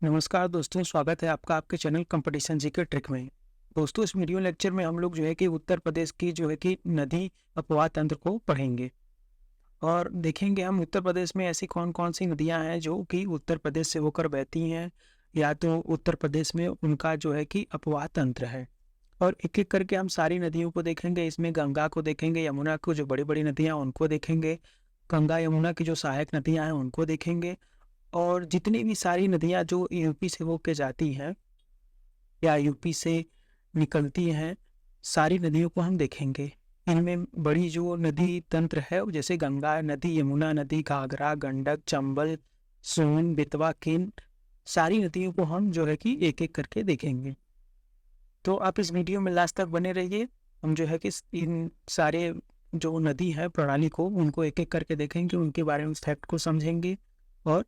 नमस्कार दोस्तों, स्वागत है आपका आपके चैनल कंपटीशन जीके ट्रिक में। दोस्तों, इस वीडियो लेक्चर में हम लोग जो है कि उत्तर प्रदेश की जो है कि नदी अपवाह तंत्र को पढ़ेंगे और देखेंगे हम उत्तर प्रदेश में ऐसी कौन-कौन सी नदियाँ हैं जो कि उत्तर प्रदेश से होकर बहती हैं या तो उत्तर प्रदेश में उनका जो है कि अपवाह तंत्र है। और एक-एक करके हम सारी नदियों को देखेंगे, इसमें गंगा को देखेंगे, यमुना को जो बड़ी-बड़ी नदियाँ हैं उनको देखेंगे, गंगा यमुना की जो सहायक नदियाँ हैं उनको देखेंगे और जितनी भी सारी नदियाँ जो यूपी से होके जाती हैं या यूपी से निकलती हैं, सारी नदियों को हम देखेंगे। इनमें बड़ी जो नदी तंत्र है वो जैसे गंगा नदी, यमुना नदी, घाघरा, गंडक, चंबल, सोन, बेतवा, केन, सारी नदियों को हम जो है कि एक-एक करके देखेंगे। तो आप इस वीडियो में लास्ट तक बने रहिए। हम जो है कि इन सारे जो नदी है प्रणाली को उनको एक-एक करके देखेंगे, उनके बारे में फैक्ट को समझेंगे और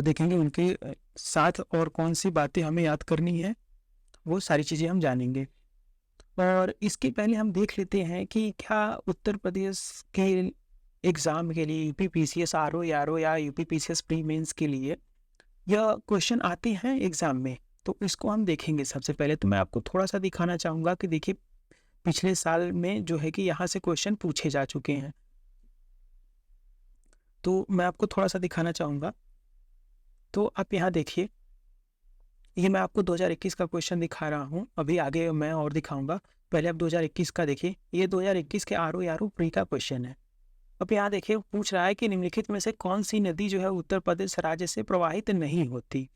देखेंगे उनके साथ और कौन-सी बातें हमें याद करनी है, वो सारी चीज़ें हम जानेंगे। और इसके पहले हम देख लेते हैं कि क्या उत्तर प्रदेश के एग्ज़ाम के लिए यूपी पीसीएस आरओ, आरओ या यूपी पीसीएस प्री मेंस के लिए यह क्वेश्चन आते हैं एग्ज़ाम में? तो इसको हम देखेंगे सबसे पहले। तो मैं आपको थोड़ा-सा दिखाना चाहूँगा कि देखिए पिछले साल में जो है कि यहाँ से क्वेश्चन पूछे जा चुके हैं। तो मैं आपको थोड़ा-सा दिखाना चाहूँगा। तो आप यहाँ देखिए, ये मैं आपको 2021 का क्वेश्चन दिखा रहा हूँ, अभी आगे मैं और दिखाऊँगा। पहले आप 2021 का देखिए, ये 2021 के आरओ प्री का क्वेश्चन है। अब यहाँ देखिए पूछ रहा है कि निम्नलिखित में से कौन-सी नदी जो है उत्तर प्रदेश राज्य से प्रवाहित नहीं होती?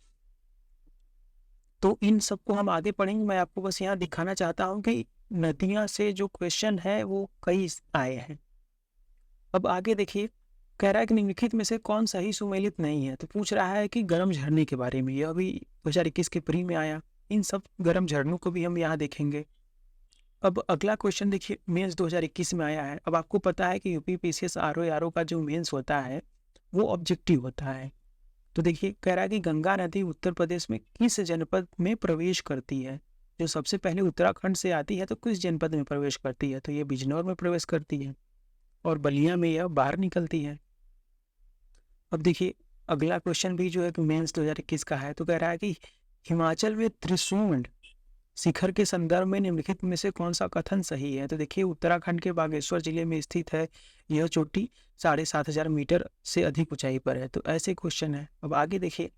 तो इन सबको हम आगे पढ़ेंगे, मैं आपको बस यहाँ दिखाना चाहता हूँ कि नदियाँ से जो क्वेश्चन है वो कई आए हैं। अब आगे देखिए, कह रहा है कि निम्नलिखित में से कौन सही सुमेलित नहीं है? तो पूछ रहा है कि गर्म झरने के बारे में, यह भी 2021 के प्री में आया। इन सब गर्म झरनों को भी हम यहाँ देखेंगे। अब अगला क्वेश्चन देखिए, मेंस 2021 में आया है। अब आपको पता है कि यूपी पीसीएस आरओ का जो मेंस होता है, वो ऑब्जेक्टिव होता है। तो देखिए, कह रहा है कि गंगा नदी उत्तर प्रदेश में किस जनपद में प्रवेश करती है? जो सबसे पहले उत्तराखंड से आती है तो किस जनपद में प्रवेश करती है? तो ये बिजनौर में प्रवेश करती है और बलिया में यह बाहर निकलती है। अब देखिए, अगला क्वेश्चन भी जो है कि मेंस 2021 का है, तो कह रहा है कि हिमाचल में त्रिशूल शिखर के संदर्भ में निम्नलिखित में से कौन-सा कथन सही है? तो देखिए, उत्तराखंड के बागेश्वर जिले में स्थित है। यह चोटी 7500 मीटर से अधिक ऊँचाई पर है। तो ऐसे क्वेश्चन है। अब आगे देखिए,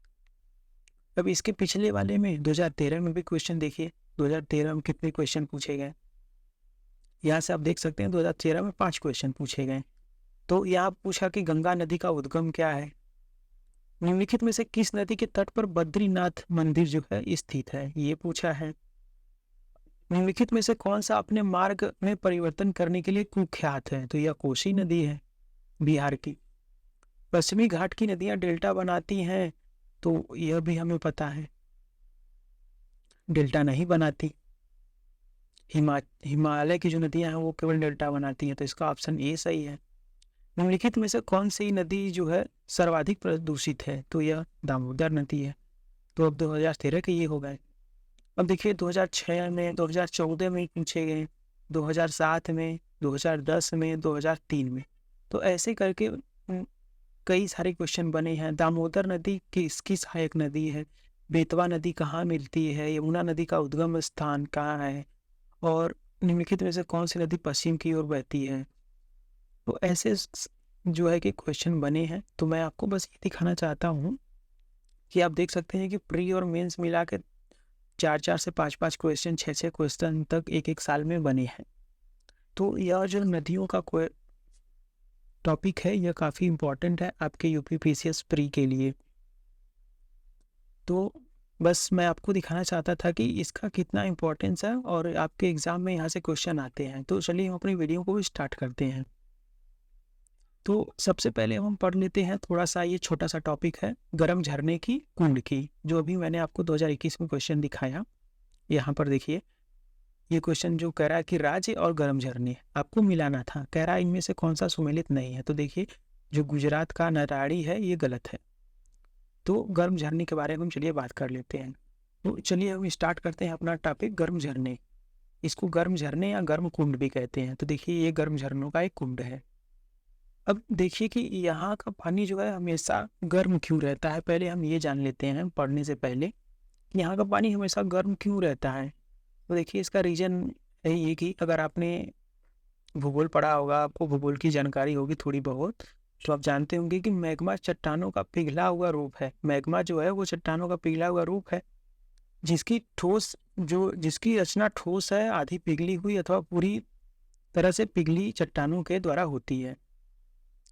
अब इसके पिछले वाले में 2013 में भी क्वेश्चन देखिए, 2013 में कितने क्वेश्चन पूछे गए। यहाँ से आप देख सकते हैं 2013 में 5 क्वेश्चन पूछे गए। तो यहाँ पूछा कि गंगा नदी का उद्गम क्या है? निम्नलिखित में से किस नदी के तट पर बद्रीनाथ मंदिर जो है स्थित है? ये पूछा है। निम्नलिखित में से कौन सा अपने मार्ग में परिवर्तन करने के लिए कुख्यात है? तो यह कोसी नदी है, बिहार की। पश्चिमी घाट की नदियां डेल्टा बनाती हैं, तो यह भी हमें पता है, डेल्टा नहीं बनाती। हिमालय की जो नदियां हैं वो केवल डेल्टा बनाती हैं, तो इसका ऑप्शन ए सही है। निम्नलिखित में से कौन सी नदी जो है सर्वाधिक प्रदूषित है? तो यह दामोदर नदी है। तो अब 2013 के ये हो गए। अब देखिए 2006 में, 2014 में पूछे गए, 2007 में, 2010 में, 2003 में। तो ऐसे करके कई सारे क्वेश्चन बने हैं। दामोदर नदी किसकी सहायक नदी है? बेतवा नदी कहाँ मिलती है? यमुना नदी का उद्गम स्थान कहाँ है? और निम्नलिखित में से कौन सी नदी पश्चिम की ओर बहती है? तो ऐसे जो है कि क्वेश्चन बने हैं। तो मैं आपको बस ये दिखाना चाहता हूँ कि आप देख सकते हैं कि प्री और मेंस मिला के 4-4 से 5-5 क्वेश्चन, 6-6 क्वेश्चन तक एक-एक साल में बने हैं। तो यह जो नदियों का टॉपिक है, यह काफ़ी इम्पोर्टेंट है आपके यूपी पीसीएस प्री के लिए। तो बस मैं आपको दिखाना चाहता था कि इसका कितना इम्पोर्टेंस है और आपके एग्ज़ाम में यहाँ से क्वेश्चन आते हैं। तो चलिए हम अपनी वीडियो को भी स्टार्ट करते हैं। तो सबसे पहले हम पढ़ लेते हैं थोड़ा-सा, ये छोटा-सा टॉपिक है गर्म झरने की कुंड की, जो अभी मैंने आपको 2021 में क्वेश्चन दिखाया। यहाँ पर देखिए, ये क्वेश्चन जो कह रहा है कि राज्य और गर्म झरने आपको मिलाना था। कह रहा है इनमें से कौन-सा सुमेलित नहीं है? तो देखिए, जो गुजरात का नराड़ी है ये गलत है। तो गर्म झरने के बारे में हम चलिए बात कर लेते हैं। तो चलिए हम स्टार्ट करते हैं अपना टॉपिक गर्म झरने। इसको गर्म झरने या गर्म कुंड भी कहते हैं। तो देखिए, ये गर्म झरनों का एक कुंड है। अब देखिए कि यहाँ का पानी जो है हमेशा गर्म क्यों रहता है? पहले हम ये जान लेते हैं पढ़ने से पहले कि यहाँ का पानी हमेशा गर्म क्यों रहता है? तो देखिए इसका रीज़न यही है कि अगर आपने भूगोल पढ़ा होगा, आपको भूगोल की जानकारी होगी थोड़ी बहुत, तो आप जानते होंगे कि मैग्मा चट्टानों का पिघला हुआ रूप है। मैग्मा जो है वो चट्टानों का पिघला हुआ रूप है, जिसकी रचना ठोस है, आधी पिघली हुई अथवा पूरी तरह से पिघली चट्टानों के द्वारा होती है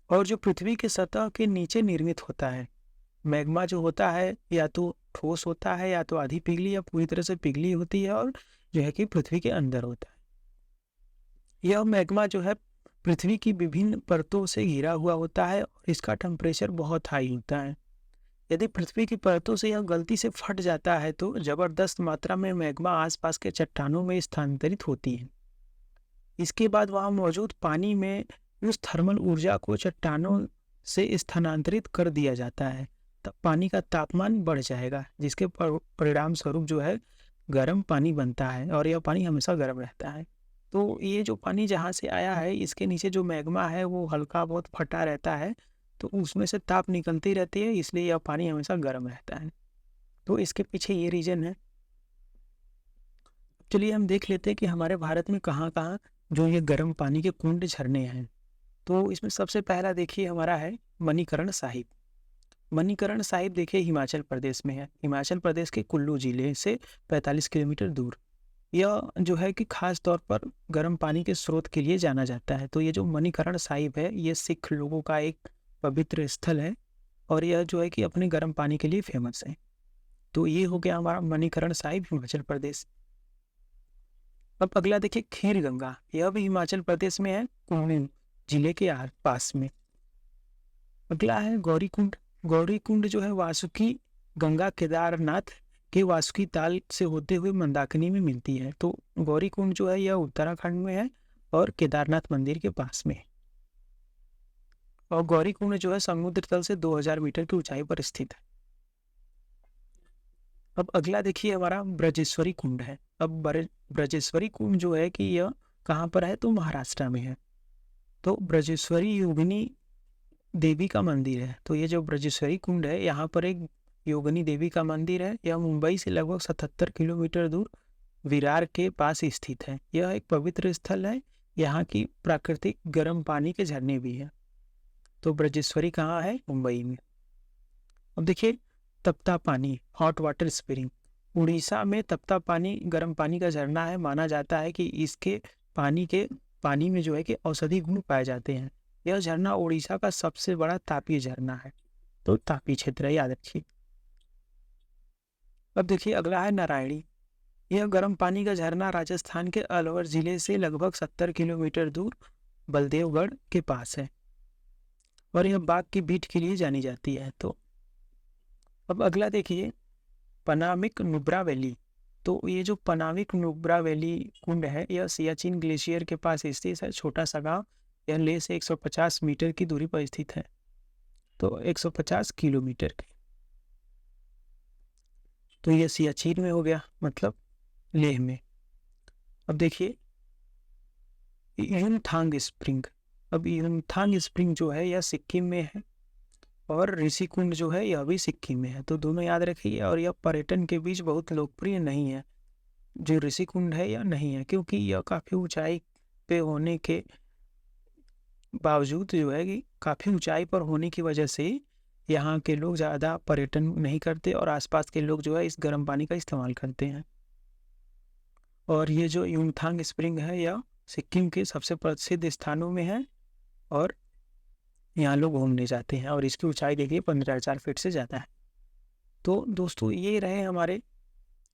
और जो पृथ्वी की सतह के नीचे निर्मित होता है। मैग्मा जो होता है या तो ठोस होता है या तो आधी पिघली या पूरी तरह से पिघली होती है और जो है कि पृथ्वी के अंदर होता है। यह मैग्मा जो है पृथ्वी की विभिन्न परतों से घिरा हुआ होता है और इसका टेम्परेचर बहुत हाई होता है। यदि पृथ्वी की परतों से यह गलती से फट जाता है तो जबरदस्त मात्रा में मैग्मा आसपास के चट्टानों में स्थानांतरित होती है। इसके बाद वहां मौजूद पानी में उस थर्मल ऊर्जा को चट्टानों से स्थानांतरित कर दिया जाता है। तब पानी का तापमान बढ़ जाएगा, जिसके परिणाम स्वरूप जो है गर्म पानी बनता है और यह पानी हमेशा गर्म रहता है। तो ये जो पानी जहाँ से आया है, इसके नीचे जो मैग्मा है वो हल्का बहुत फटा रहता है, तो उसमें से ताप निकलती रहती है, इसलिए यह पानी हमेशा गर्म रहता है। तो इसके पीछे ये रीज़न है। चलिए हम देख लेते हैं कि हमारे भारत में कहाँ-कहाँ जो ये गर्म पानी के कुंड, झरने हैं। तो इसमें सबसे पहला देखिए हमारा है मणिकर्ण साहिब। मणिकर्ण साहिब देखिए हिमाचल प्रदेश में है। हिमाचल प्रदेश के कुल्लू जिले से 45 किलोमीटर दूर। यह जो है कि खास तौर पर गर्म पानी के स्रोत के लिए जाना जाता है। तो ये जो मणिकर्ण साहिब है, ये सिख लोगों का एक पवित्र स्थल है और यह जो है कि अपने गर्म पानी के लिए फेमस है। तो ये हो गया हमारा मणिकर्ण साहिब, हिमाचल प्रदेश। अब अगला देखिए खीर गंगा। यह भी हिमाचल प्रदेश में है, कुल्लू जिले के पास में। अगला है गौरीकुंड। गौरीकुंड जो है वासुकी गंगा केदारनाथ के वासुकी ताल से होते हुए मंदाकिनी में मिलती है। तो गौरीकुंड जो है यह उत्तराखंड में है और केदारनाथ मंदिर के पास में है। और गौरीकुंड जो है समुद्र तल से 2000 मीटर की ऊंचाई पर स्थित है। अब अगला देखिए हमारा ब्रजेश्वरी कुंड है। अब ब्रजेश्वरी कुंड जो है कि यह कहाँ पर है, तो महाराष्ट्र में है। तो ब्रजेश्वरी योगिनी देवी का मंदिर है। तो ये जो ब्रजेश्वरी कुंड है, यहाँ पर एक योगिनी देवी का मंदिर है। यह मुंबई से लगभग 77 किलोमीटर दूर विरार के पास स्थित है। यह एक पवित्र स्थल है। यहाँ की प्राकृतिक गर्म पानी के झरने भी हैं। तो ब्रजेश्वरी कहाँ है, मुंबई में। अब देखिए तप्ता पानी, हॉट वाटर स्प्रिंग। उड़ीसा में तप्ता पानी गर्म पानी का झरना है। माना जाता है कि इसके पानी में जो है कि औषधि गुण पाए जाते हैं। यह झरना उड़ीसा का सबसे बड़ा तापीय झरना है। तो तापी क्षेत्र है, याद रखिए। अब देखिए अगला है नारायणी। यह गर्म पानी का झरना राजस्थान के अलवर जिले से लगभग 70 किलोमीटर दूर बलदेवगढ़ के पास है और यह बाघ की बीट के लिए जानी जाती है। तो अब अगला देखिए पनामिक नुब्रा वैली। तो ये जो पनामिक नुब्रा वैली कुंड है, यह सियाचिन ग्लेशियर के पास स्थित है। छोटा सा गांव, यह लेह से 150 मीटर की दूरी पर स्थित है। तो 150 किलोमीटर की। तो ये सियाचिन में हो गया, मतलब लेह में। अब देखिए युमथांग स्प्रिंग। अब युमथांग स्प्रिंग जो है यह सिक्किम में है और ऋषिकुंड जो है यह भी सिक्किम में है। तो दोनों याद रखिए। और यह पर्यटन के बीच बहुत लोकप्रिय नहीं है, जो ऋषिकुंड है यह नहीं है, क्योंकि यह काफ़ी ऊंचाई पे होने के बावजूद जो है कि काफ़ी ऊंचाई पर होने की वजह से यहाँ के लोग ज़्यादा पर्यटन नहीं करते और आसपास के लोग जो है इस गर्म पानी का इस्तेमाल करते हैं। और ये जो युमथांग स्प्रिंग है यह सिक्किम के सबसे प्रसिद्ध स्थानों में है और यहाँ लोग घूमने जाते हैं और इसकी ऊंचाई देखिए 15,000 फीट से ज़्यादा है। तो दोस्तों ये रहे हमारे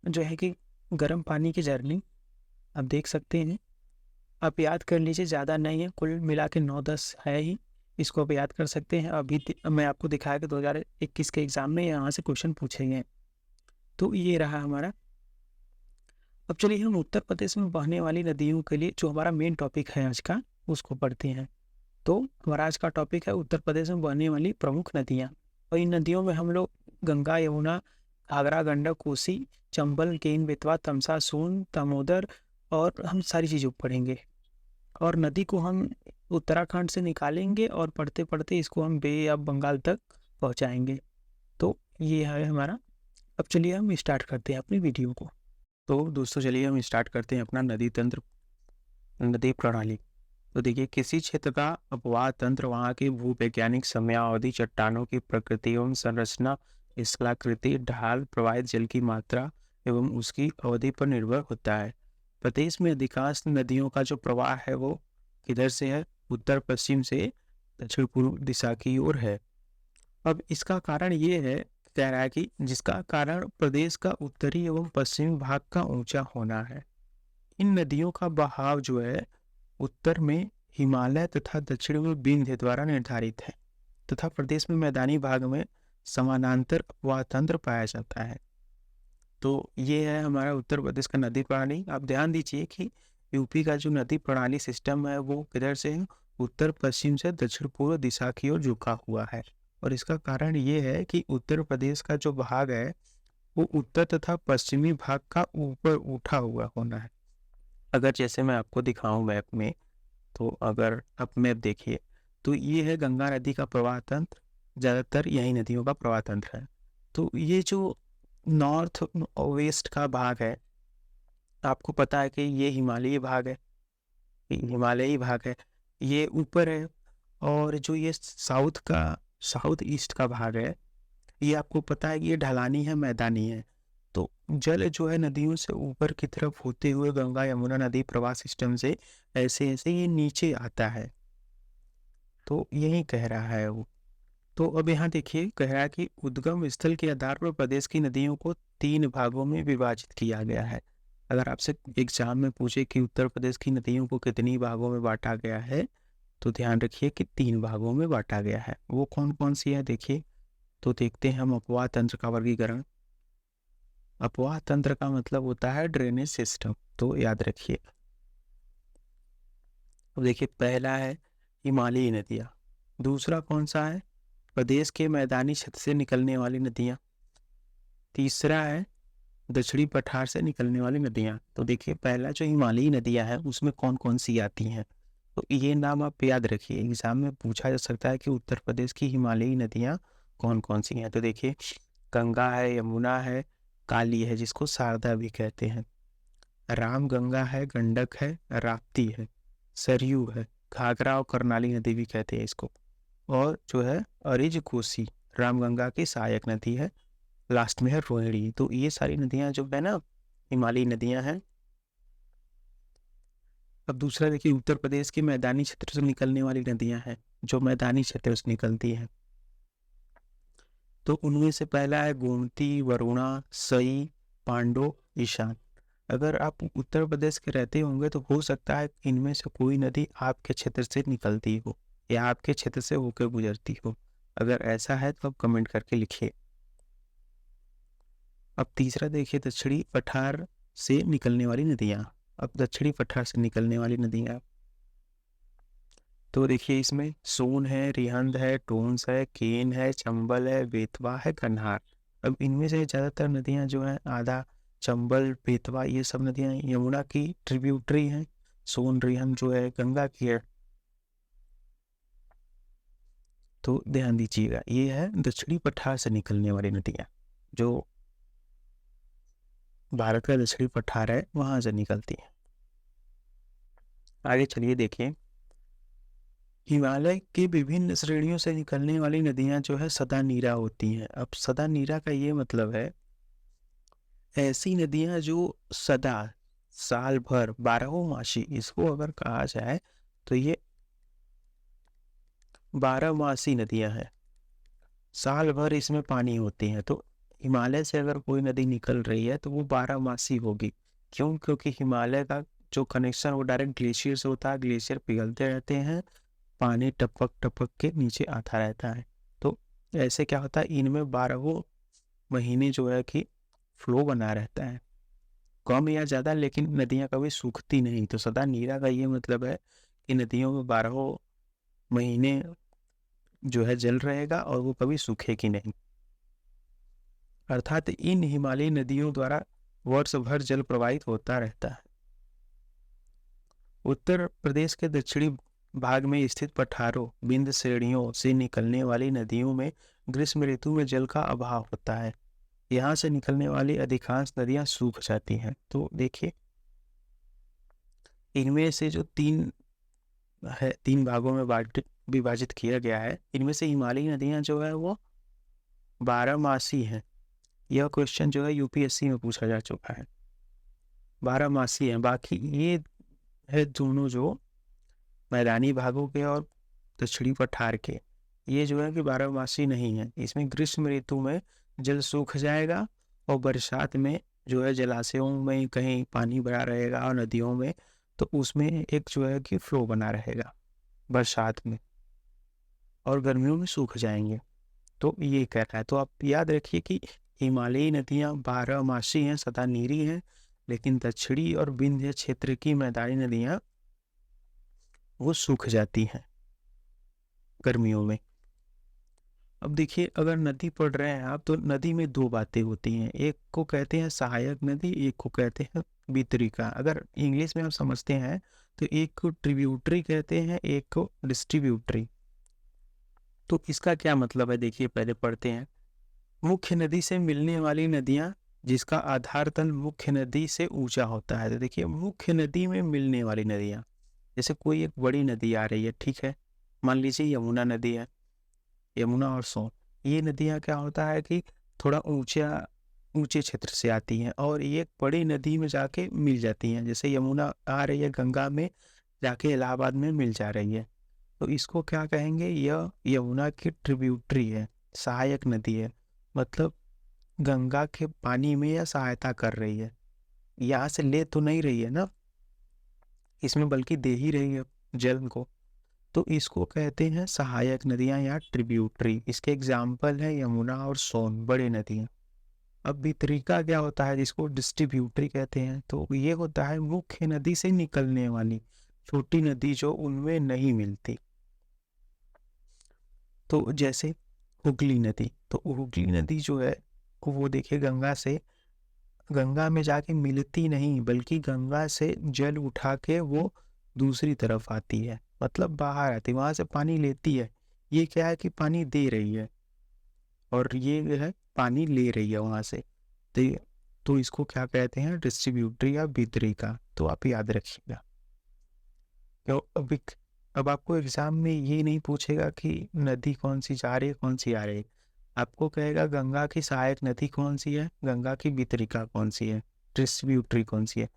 जो है कि गर्म पानी की जर्नी। आप देख सकते हैं, आप याद कर लीजिए, ज़्यादा नहीं है, कुल मिला के 9-10 है ही। इसको आप याद कर सकते हैं। अभी मैं आपको दिखाया कि 2021 के एग्ज़ाम में यहाँ से क्वेश्चन पूछे गए। तो ये रहा हमारा। अब चलिए हम उत्तर प्रदेश में बहने वाली नदियों के लिए जो हमारा मेन टॉपिक है आज का, उसको पढ़ते हैं। तो हमारा आज का टॉपिक है उत्तर प्रदेश में बहने वाली प्रमुख नदियाँ। और इन नदियों में हम लोग गंगा, यमुना, घाघरा, गंडक, कोसी, चंबल, केन, बेतवा, तमसा, सोन, दामोदर और हम सारी चीज़ों को पढ़ेंगे। और नदी को हम उत्तराखंड से निकालेंगे और पढ़ते पढ़ते इसको हम बे ऑफ बंगाल तक पहुंचाएंगे। तो ये है हमारा। अब चलिए हम स्टार्ट करते हैं अपनी वीडियो को। तो दोस्तों चलिए हम स्टार्ट करते हैं अपना नदी तंत्र, नदी प्रणाली। तो देखिए, किसी क्षेत्र का अपवाह तंत्र वहाँ की भूवैज्ञानिक समयावधि, चट्टानों की प्रकृति एवं संरचना, स्थलाकृति, ढाल, प्रवाहित जल की मात्रा एवं उसकी अवधि पर निर्भर होता है। प्रदेश में अधिकांश नदियों का जो प्रवाह है वो किधर से है? उत्तर पश्चिम से दक्षिण पूर्व दिशा की ओर है। अब इसका कारण ये है, कह रहा है कि जिसका कारण प्रदेश का उत्तरी एवं पश्चिमी भाग का ऊंचा होना है। इन नदियों का बहाव जो है उत्तर में हिमालय तथा दक्षिण में विंध्य द्वारा निर्धारित है तथा प्रदेश में मैदानी भाग में समानांतर अपवाह तंत्र पाया जाता है। तो ये है हमारा उत्तर प्रदेश का नदी प्रणाली। आप ध्यान दीजिए कि यूपी का जो नदी प्रणाली सिस्टम है वो किधर से है? उत्तर पश्चिम से दक्षिण पूर्व दिशा की ओर झुका हुआ है। और इसका कारण ये है कि उत्तर प्रदेश का जो भाग है वो उत्तर तथा पश्चिमी भाग का ऊपर उठा हुआ होना है। अगर जैसे मैं आपको दिखाऊं मैप में, तो अगर आप मैप देखिए तो ये है गंगा नदी का प्रवाह तंत्र, ज़्यादातर यही नदियों का प्रवाह तंत्र है। तो ये जो नॉर्थ वेस्ट का भाग है, आपको पता है कि ये हिमालयी भाग है, हिमालयी भाग है, ये ऊपर है। और जो ये साउथ ईस्ट का भाग है, ये आपको पता है कि ये ढलानी है, मैदानी है। तो जल जो है नदियों से ऊपर की तरफ होते हुए गंगा यमुना नदी प्रवाह सिस्टम से ऐसे ऐसे ये नीचे आता है। तो यही कह रहा है वो। तो अब यहाँ देखिए, कह रहा है कि उद्गम स्थल के आधार पर प्रदेश की नदियों को 3 भागों में विभाजित किया गया है। अगर आपसे एग्जाम में पूछे कि उत्तर प्रदेश की नदियों को कितनी भागों में बांटा गया है, तो ध्यान रखिए कि 3 भागों में बांटा गया है। वो कौन कौन सी है देखिए। तो देखते हैं हम अपवाह तंत्र का वर्गीकरण। अपवाह तंत्र का मतलब होता है ड्रेनेज सिस्टम, तो याद रखिए। अब देखिए, पहला है हिमालयी नदियाँ। दूसरा कौन सा है? प्रदेश के मैदानी क्षेत्र से निकलने वाली नदियाँ। तीसरा है दक्षिणी पठार से निकलने वाली नदियाँ। तो देखिए, पहला जो हिमालयी नदियाँ हैं उसमें कौन कौन सी आती हैं, तो ये नाम आप याद रखिए। एग्जाम में पूछा जा सकता है कि उत्तर प्रदेश की हिमालयी नदियाँ कौन कौन सी हैं। तो देखिए, गंगा है, यमुना है, काली है जिसको शारदा भी कहते हैं, राम गंगा है, गंडक है, राप्ती है, सरयू है, घाघरा और कर्नाली नदी भी कहते हैं इसको, और जो है अरिज कोसी, रामगंगा की सहायक नदी है, लास्ट में है रोहिणी। तो ये सारी नदियां जो है ना, हिमालयी नदियां हैं। अब दूसरा देखिए, उत्तर प्रदेश के मैदानी क्षेत्र से निकलने वाली नदियां हैं, जो मैदानी क्षेत्र से निकलती हैं। तो उनमें से पहला है गोमती, वरुणा, सई, पांडो, ईशान। अगर आप उत्तर प्रदेश के रहते होंगे तो हो सकता है इनमें से कोई नदी आपके क्षेत्र से निकलती हो या आपके क्षेत्र से होकर गुजरती हो। अगर ऐसा है तो आप कमेंट करके लिखिए। अब तीसरा देखिए, दक्षिणी पठार से निकलने वाली नदियाँ। अब दक्षिणी पठार से निकलने वाली नदियाँ, तो देखिए इसमें सोन है, रिहंद है, टोंस है, केन है, चंबल है, बेतवा है, कन्हार। अब इनमें से ज़्यादातर नदियाँ जो हैं, आधा चंबल, बेतवा, ये सब नदियाँ यमुना की ट्रिब्यूटरी हैं। सोन, रिहंद जो है गंगा की है। तो ध्यान दीजिएगा, ये है दक्षिणी पठार से निकलने वाली नदियाँ, जो भारत का दक्षिणी पठार है वहां से निकलती है। आगे चलिए देखिए, हिमालय की विभिन्न श्रेणियों से निकलने वाली नदियां जो है सदा नीरा होती हैं। अब सदा नीरा का ये मतलब है ऐसी नदियां जो सदा, साल भर, 12मासी, इसको अगर कहा जाए तो ये 12मासी नदियां हैं, साल भर इसमें पानी होती है। तो हिमालय से अगर कोई नदी निकल रही है तो वो 12मासी होगी। क्यों? क्योंकि हिमालय का जो कनेक्शन वो डायरेक्ट ग्लेशियर से होता है, ग्लेशियर पिघलते रहते हैं, पानी टपक टपक के नीचे आता रहता है। तो ऐसे क्या होता है, इनमें 12 महीने जो है कि फ्लो बना रहता है, कम या ज़्यादा, लेकिन नदियाँ कभी सूखती नहीं। तो सदा नीरा का ये मतलब है कि नदियों में 12 महीने जो है जल रहेगा और वो कभी सूखेगी नहीं। अर्थात इन हिमालयी नदियों द्वारा वर्ष भर जल प्रवाहित होता रहता है। उत्तर प्रदेश के दक्षिणी भाग में स्थित पठारों बिंद श्रेणियों से निकलने वाली नदियों में ग्रीष्म ऋतु में जल का अभाव होता है। यहाँ से निकलने वाली अधिकांश नदियां सूख जाती हैं। तो देखिए, इनमें से जो तीन भागों में विभाजित किया गया है, इनमें से हिमालयी नदियां जो है वो 12 मासी हैं। यह क्वेश्चन जो है यूपीएससी में पूछा जा चुका है। 12 मासी हैं। बाकी ये है दोनों जो मैदानी भागों के और दक्षिणी पठार के, ये जो है कि 12 मासी नहीं है। इसमें ग्रीष्म ऋतु में जल सूख जाएगा और बरसात में जो है जलाशयों में कहीं पानी भरा रहेगा और नदियों में, तो उसमें एक जो है कि फ्लो बना रहेगा बरसात में, और गर्मियों में सूख जाएंगे। तो ये कह रहा है। तो आप याद रखिए कि हिमालयी नदियां 12 मासी हैं, सदा नीरी हैं, लेकिन दक्षिणी और विंध्य क्षेत्र की मैदानी नदियां वो सूख जाती हैं गर्मियों में। अब देखिए, अगर नदी पढ़ रहे हैं आप, तो नदी में दो बातें होती हैं, एक को कहते हैं सहायक नदी, एक को कहते हैं वितरिका। अगर इंग्लिश में आप समझते हैं तो एक को ट्रिब्यूटरी कहते हैं, एक को डिस्ट्रीब्यूटरी। तो इसका क्या मतलब है, देखिए पहले पढ़ते हैं। मुख्य नदी से मिलने वाली नदियां जिसका आधार तल मुख्य नदी से ऊंचा होता है। तो देखिए, मुख्य नदी में मिलने वाली नदियां, जैसे कोई एक बड़ी नदी आ रही है, ठीक है, मान लीजिए यमुना नदी है, यमुना और सोन, ये नदियां क्या होता है कि थोड़ा ऊंचे क्षेत्र से आती हैं और ये बड़ी नदी में जाके मिल जाती हैं। जैसे यमुना आ रही है गंगा में, जाके इलाहाबाद में मिल जा रही है, तो इसको क्या कहेंगे, यह यमुना की ट्रिब्यूटरी है, सहायक नदी है। मतलब गंगा के पानी में यह सहायता कर रही है, यहाँ से ले तो नहीं रही है ना इसमें, बल्कि दे ही रही है जल को। तो इसको कहते हैं सहायक नदियां या ट्रिब्यूटरी। इसके एग्जाम्पल है यमुना और सोन, बड़े नदियां। अब वितरिका क्या होता है, जिसको डिस्ट्रीब्यूटरी कहते हैं, तो ये होता है मुख्य नदी से निकलने वाली छोटी नदी जो उनमें नहीं मिलती। तो जैसे हुगली नदी, तो हुगली नदी जो है वो देखिए गंगा में जाके मिलती नहीं, बल्कि गंगा से जल उठा के वो दूसरी तरफ आती है, मतलब बाहर आती है, वहां से पानी लेती है। ये क्या है कि पानी दे रही है और ये है पानी ले रही है वहां से। तो इसको क्या कहते हैं, डिस्ट्रीब्यूटरी या वितरिका। तो आप याद रखिएगा। क्यों, अब आपको एग्जाम में ये नहीं पूछेगा कि नदी कौन सी जा रही है, कौन सी आ रही है। आपको कहेगा गंगा की सहायक नदी कौन सी है, गंगा की वितरिका कौन सी है, डिस्ट्रीब्यूटरी कौन सी है।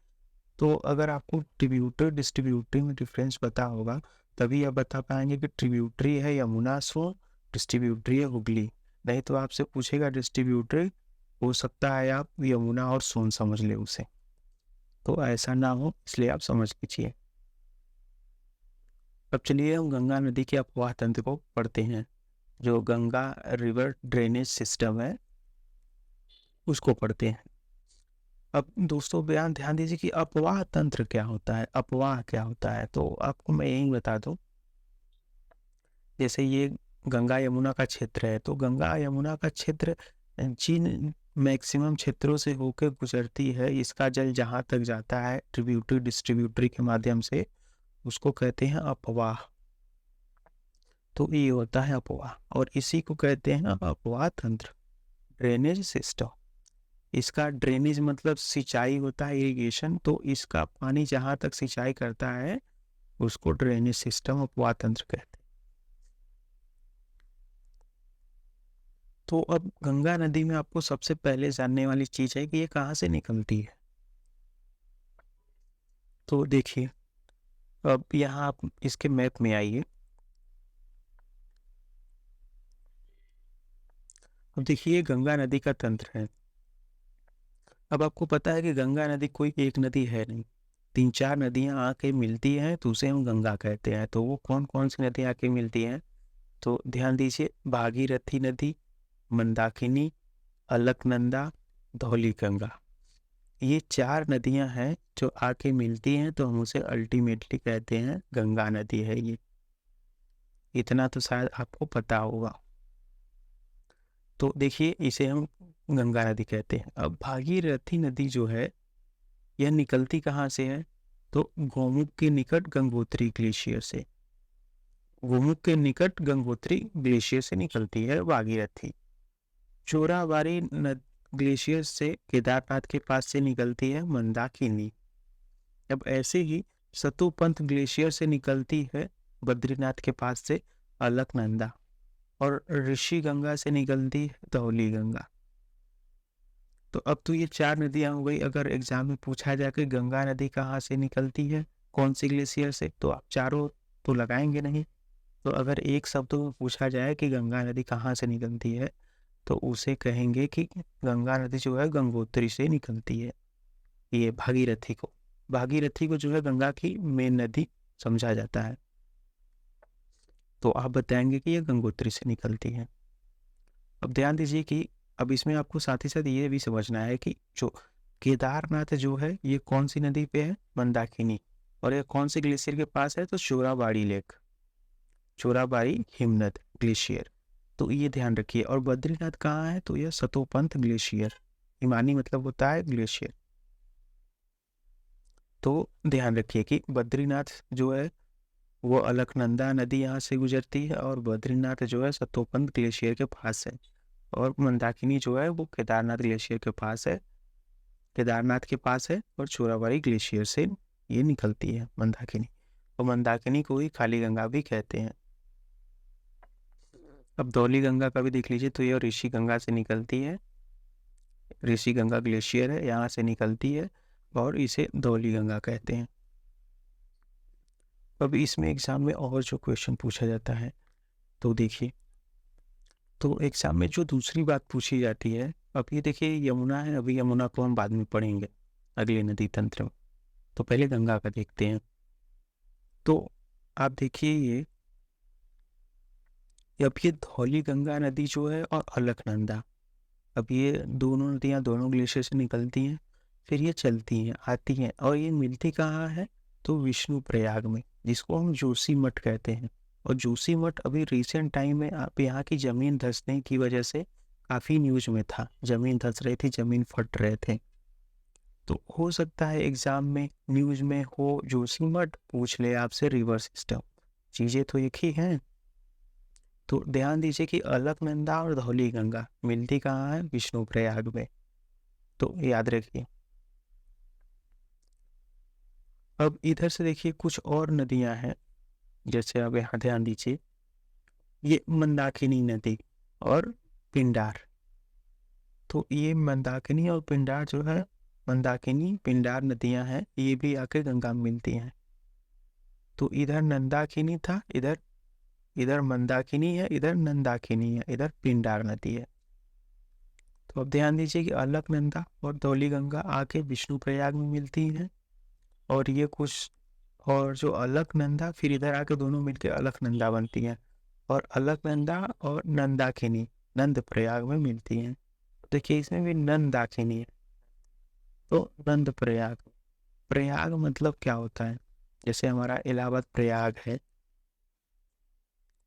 तो अगर आपको ट्रिब्यूटरी डिस्ट्रीब्यूटरी में डिफरेंस पता होगा, तभी आप बता पाएंगे कि ट्रिब्यूटरी है यमुना सोन, डिस्ट्रीब्यूटरी है हुगली। नहीं तो आपसे पूछेगा डिस्ट्रीब्यूटरी, हो सकता है आप यमुना और सोन समझ ले उसे, तो ऐसा ना हो इसलिए आप समझ लीजिए। अब चलिए हम गंगा नदी के अपवाह तंत्र को पढ़ते हैं। जो गंगा रिवर ड्रेनेज सिस्टम है उसको पढ़ते हैं। अब दोस्तों ध्यान दीजिए कि अपवाह तंत्र क्या होता है, अपवाह क्या होता है। तो आपको मैं यही बता दूं, जैसे ये गंगा यमुना का क्षेत्र है, तो गंगा यमुना का क्षेत्र जिन मैक्सिमम क्षेत्रों से होकर गुजरती है, इसका जल जहां तक जाता है ट्रिब्यूटरी डिस्ट्रीब्यूटरी के माध्यम से, उसको कहते हैं अपवाह। तो ये होता है अपवाह, और इसी को कहते हैं अपवाह तंत्र, ड्रेनेज सिस्टम। इसका ड्रेनेज मतलब सिंचाई होता है, इरिगेशन, तो इसका पानी जहां तक सिंचाई करता है उसको ड्रेनेज सिस्टम, अपवाह तंत्र कहते हैं। तो अब गंगा नदी में आपको सबसे पहले जानने वाली चीज है कि ये कहाँ से निकलती है। तो देखिए, अब यहाँ आप इसके मैप में आइए। अब देखिए गंगा नदी का तंत्र है। अब आपको पता है कि गंगा नदी कोई एक नदी है नहीं, 3-4 नदियां आके मिलती हैं, तो उसे हम गंगा कहते हैं। तो वो कौन कौन सी नदियां आके मिलती हैं, तो ध्यान दीजिए, भागीरथी नदी, मंदाकिनी, अलकनंदा, धौलीगंगा, ये 4 नदियां हैं जो आके मिलती हैं, तो हम उसे अल्टीमेटली कहते हैं गंगा नदी है ये। इतना तो शायद आपको पता होगा। तो देखिए इसे हम गंगा नदी कहते हैं। अब भागीरथी नदी जो है यह निकलती कहाँ से है, तो गोमुख के निकट गंगोत्री ग्लेशियर से। गोमुख के निकट गंगोत्री ग्लेशियर से निकलती है भागीरथी। चोराबाड़ी ग्लेशियर से केदारनाथ के पास से निकलती है मंदाकिनी। अब ऐसे ही सतोपंथ ग्लेशियर से निकलती है बद्रीनाथ के पास से अलकनंदा, और ऋषि गंगा से निकलती है धौली गंगा। तो अब तो ये 4 नदियां हो गई। अगर एग्जाम में पूछा जाए कि गंगा नदी कहाँ से निकलती है, कौन सी ग्लेशियर से, तो आप चारों तो लगाएंगे नहीं। तो अगर एक शब्द में पूछा जाए कि गंगा नदी कहाँ से निकलती है, तो उसे कहेंगे कि गंगा नदी जो है गंगोत्री से निकलती है। ये भागीरथी को जो है गंगा की मेन नदी समझा जाता है। तो आप बताएंगे कि यह गंगोत्री से निकलती है। अब ध्यान दीजिए कि अब इसमें आपको साथ ही साथ ये भी समझना है कि जो केदारनाथ जो है ये कौन सी नदी पे है, मंदाकिनी, और ये कौन से ग्लेशियर के पास है, तो चोराबाड़ी लेक, चोराबाड़ी हिमनद ग्लेशियर। तो ये ध्यान रखिए। और बद्रीनाथ कहाँ है, तो यह सतोपंथ ग्लेशियर, हिमानी मतलब होता है ग्लेशियर। तो ध्यान रखिए कि बद्रीनाथ जो है वो अलकनंदा नदी यहाँ से गुजरती है, और बद्रीनाथ जो है सतोपंथ ग्लेशियर के पास है, और मंदाकिनी जो है वो केदारनाथ ग्लेशियर के पास है, केदारनाथ के पास है, और चोराबाड़ी ग्लेशियर से ये निकलती है मंदाकिनी। और मंदाकिनी को ही काली गंगा भी कहते हैं। अब धौली गंगा का भी देख लीजिए, तो ये ऋषि गंगा से निकलती है, ऋषि गंगा ग्लेशियर है यहाँ से निकलती है, और इसे धौली गंगा कहते हैं। अब इसमें एग्जाम में और जो क्वेश्चन पूछा जाता है, तो देखिए, तो एग्जाम में जो दूसरी बात पूछी जाती है, अब ये देखिए यमुना है, अभी यमुना को हम बाद में पढ़ेंगे अगले नदी तंत्र में, तो पहले गंगा का देखते हैं। तो आप देखिए ये अब ये धौली गंगा नदी जो है और अलकनंदा, अब ये दोनों नदियाँ दोनों ग्लेशियर से निकलती हैं, फिर ये चलती हैं आती हैं, और ये मिलती कहाँ है, तो विष्णु प्रयाग में, जिसको हम जोशी मठ कहते हैं। और जोशी मठ अभी रिसेंट टाइम में आप यहाँ की ज़मीन धंसने की वजह से काफ़ी न्यूज में था, ज़मीन धंस रही थी, ज़मीन फट रहे थे। तो हो सकता है एग्जाम में न्यूज में हो जोशी मठ, पूछ ले आपसे रिवर सिस्टम, चीज़ें तो एक ही हैं। तो ध्यान दीजिए कि अलकनंदा और धौली गंगा मिलती कहाँ है, विष्णु प्रयाग में, तो याद रखिए। अब इधर से देखिए कुछ और नदियां हैं, जैसे अब यहाँ ध्यान दीजिए, ये मंदाकिनी नदी और पिंडार। तो ये मंदाकिनी और पिंडार जो है, मंदाकिनी पिंडार नदियां हैं, ये भी आके गंगा में मिलती हैं। तो इधर नंदाकिनी था, इधर मंदाकिनी है, इधर नंदाकिनी है, इधर पिंडार नदी है। तो अब ध्यान दीजिए कि अलकनंदा और धौली गंगा आके विष्णु प्रयाग में मिलती हैं, और ये कुछ और जो अलकनंदा फिर इधर आके दोनों मिलकर अलकनंदा बनती हैं, और अलकनंदा और नंदाकिनी नंद प्रयाग में मिलती हैं। देखिए इसमें भी नंदाकिनी है, तो नंद प्रयाग, प्रयाग मतलब क्या होता है, जैसे हमारा इलाहाबाद प्रयाग है,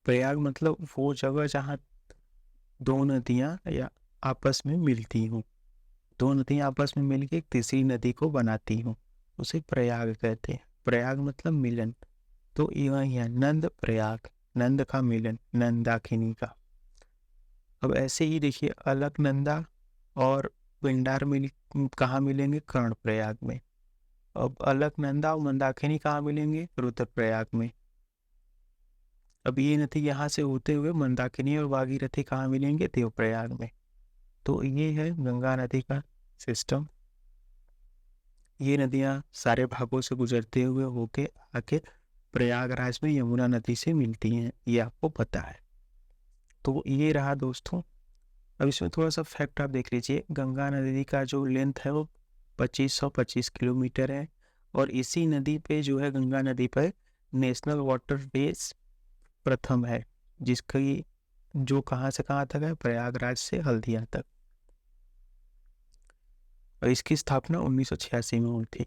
प्रयाग मतलब वो जगह जहाँ दो नदियाँ या आपस में मिलती हूँ, दो नदियाँ आपस में मिलकर एक तीसरी नदी को बनाती हूँ, उसे प्रयाग कहते हैं। प्रयाग मतलब मिलन, तो यही है नंद प्रयाग, नंद का मिलन, नंदाकिनी का। अब ऐसे ही देखिए अलकनंदा और पिंडार कहाँ मिलेंगे, कर्ण प्रयाग में। अब अलकनंदा और मंदाकिनी कहाँ मिलेंगे, रुद्रप्रयाग में। अब ये नदी यहाँ से होते हुए मंदाकिनी और भागीरथी कहाँ मिलेंगे, देवप्रयाग में। तो ये है गंगा नदी का सिस्टम। ये नदियाँ सारे भागों से गुजरते हुए होके आके प्रयागराज में यमुना नदी से मिलती हैं, ये आपको पता है। तो ये रहा दोस्तों। अब इसमें थोड़ा सा फैक्ट आप देख लीजिए, गंगा नदी का जो लेंथ है वो 2525 किलोमीटर है, और इसी नदी पे जो है गंगा नदी पर नेशनल वाटरवेज प्रथम है, जिसकी जो कहाँ से कहाँ तक है, प्रयागराज से हल्दिया तक, और इसकी स्थापना 1986 में हुई थी।